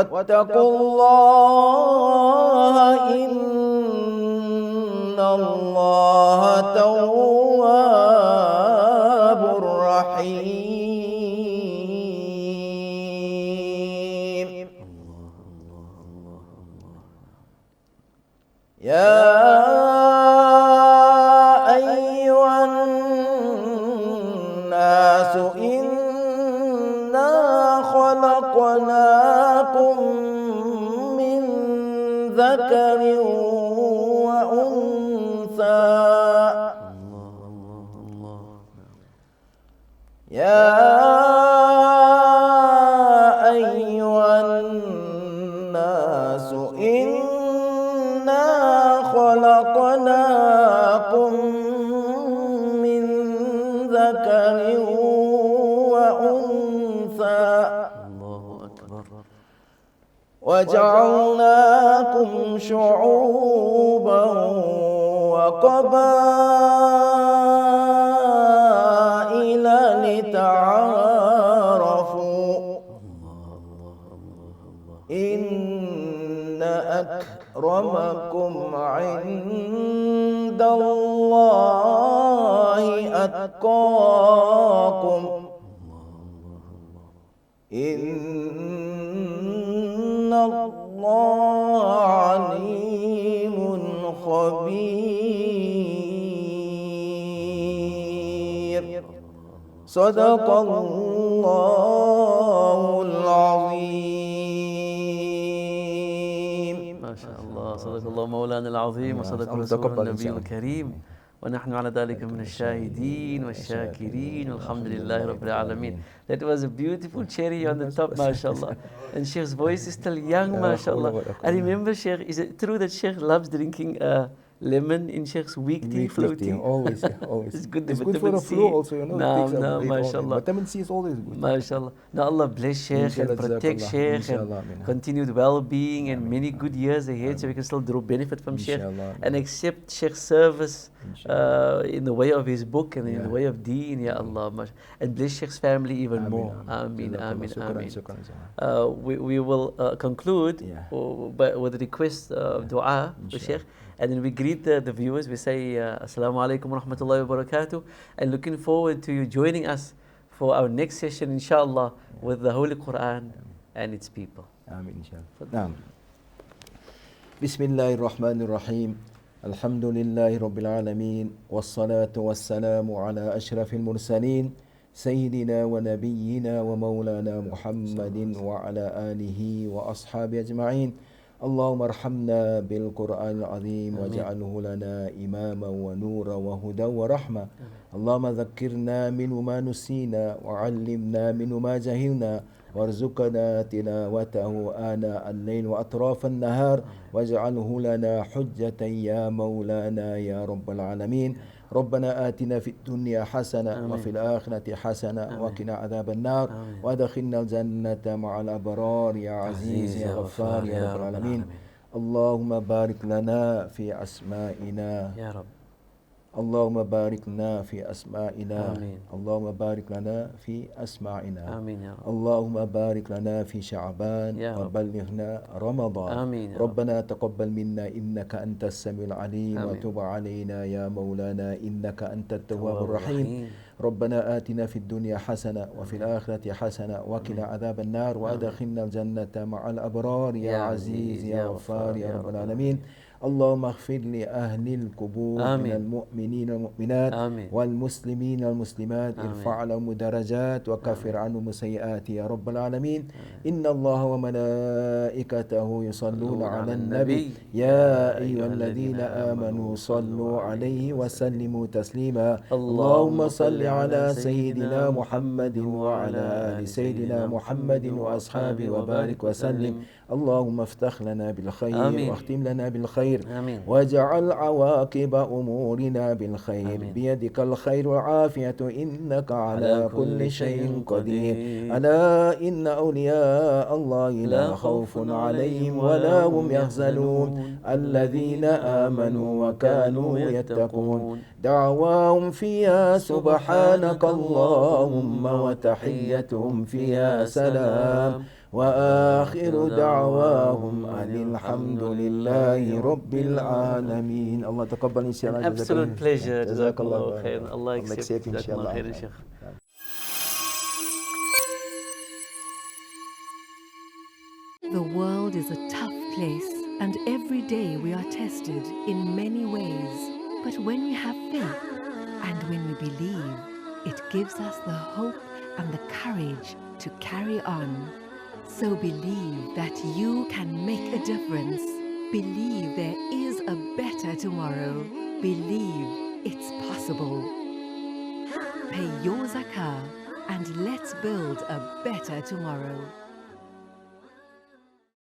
واتقوا الله إن الله تواب رحيم. يا أيها الناس إن خلقناكم من ذكر وأنثى يا أيها الناس إنا خلقناكم من ذكر وأنثى وجعلناكم شعوبا وقبائل لتعارفوا إن أكرمكم عند الله أتقاكم إن الله عليم خبير صدق الله العظيم. ما شاء الله، صدق الله مولانا العظيم وصدق الله رسوله تقبل إن النبي شاء الله. الكريم، ونحن على ذلك من الشاهدين والشاكرين والحمد لله رب العالمين. That was a beautiful cherry on the top, mashallah. And Sheikh's voice is still young, mashallah. I remember, Sheikh, is it true that Sheikh loves drinking lemon in Sheikh's weak tea, floating? Always, always. It's good, It's the good for the vitamin C. flu also, you know. Naam, it takes naam, up mashallah. Vitamin C is always good. MashaAllah. Now Allah bless Sheikh and Inshallah, protect jazakallah. Sheikh Inshallah, and amin. continued well-being and many good years ahead, so we can still draw benefit from Sheikh Inshallah, and amin. accept Sheikh's service Inshallah. in the way of his book and in the Yeah. way of deen, Ya Allah. And bless Sheikh's family even Amin, more. amin. Ameen, Jazakallah. ameen, Shukran, ameen. shukran, shukran. We will conclude Yeah. with a request of dua to Sheikh. And then we greet the viewers. We say, Assalamu alaikum wa rahmatullahi wa barakatuh. And looking forward to you joining us for our next session, inshallah, with the Holy Quran and its people. Amin, inshallah. Naam. Bismillahirrahmanirrahim. Alhamdulillahi Rabbil Alameen. Wassalatu wassalamu ala ashrafil mursaleen. Sayyidina wa nabiyyina wa maulana Muhammadin wa ala alihi wa ashabi ajma'in. اللهم ارحمنا بالقرآن العظيم واجعله لنا إماما ونورا وهدى ورحمة. اللهم ذكرنا منه ما نسينا وعلمنا منه ما جهلنا وارزقنا تلاوته آناء الليل وأطراف النهار واجعله لنا حجة يا مولانا يا رب العالمين. ربنا آتنا في الدنيا حسنة وفي الآخرة حسنة وقنا عذاب النار وادخلنا الجنة مع الأبرار يا عزيز يا غفار يا رب العالمين. اللهم بارك لنا في أسمائنا يا رب. اللهم بارك لنا في أسمائنا. آمين. اللهم بارك لنا في أسماعنا. آمين يا رب. اللهم بارك لنا في شعبان يا رب. وبلغنا رمضان. آمين يا رب. ربنا تقبل منا إنك أنت السميع العليم آمين. وتب علينا يا مولانا إنك أنت التواب الرحيم. ربنا آتنا في الدنيا حسنة وفي الآخرة حسنة وقنا عذاب النار وأدخلنا الجنة مع الأبرار يا عزيز يا غفار يا رب العالمين. اللهم اغفر لأهل القبور من المؤمنين والمؤمنات والمسلمين والمسلمات. ارفع لهم درجات وكفر عنهم السيئات يا رب العالمين. إن الله وملائكته يصلون على النبي يا أيها الذين آمنوا صلوا عليه وسلموا تسليما. اللهم صل على سيدنا محمد وعلى آل سيدنا محمد وأصحابه وبارك وسلم. اللهم افتح لنا بالخير واختم لنا بالخير واجعل عواقب أمورنا بالخير. بيدك الخير والعافية إنك على كل شيء قدير. ألا إن أولياء الله لا خوف عليهم ولا هم يحزنون الذين آمنوا وكانوا يتقون. دعواهم فيها سبحانك اللهم وتحيتهم فيها سلام وآخر دعواهم أن الحمد لله رب العالمين. الله تقبل إن شاء الله. Absolute pleasure. جزاك الله خير. الله accept إن شاء الله. خير شيخ. The world is a tough place, and every day we are tested in many ways. But when we have faith and when we believe, it gives us the hope and the courage to carry on. So believe that you can make a difference. Believe there is a better tomorrow. Believe it's possible. Pay your zakah and let's build a better tomorrow.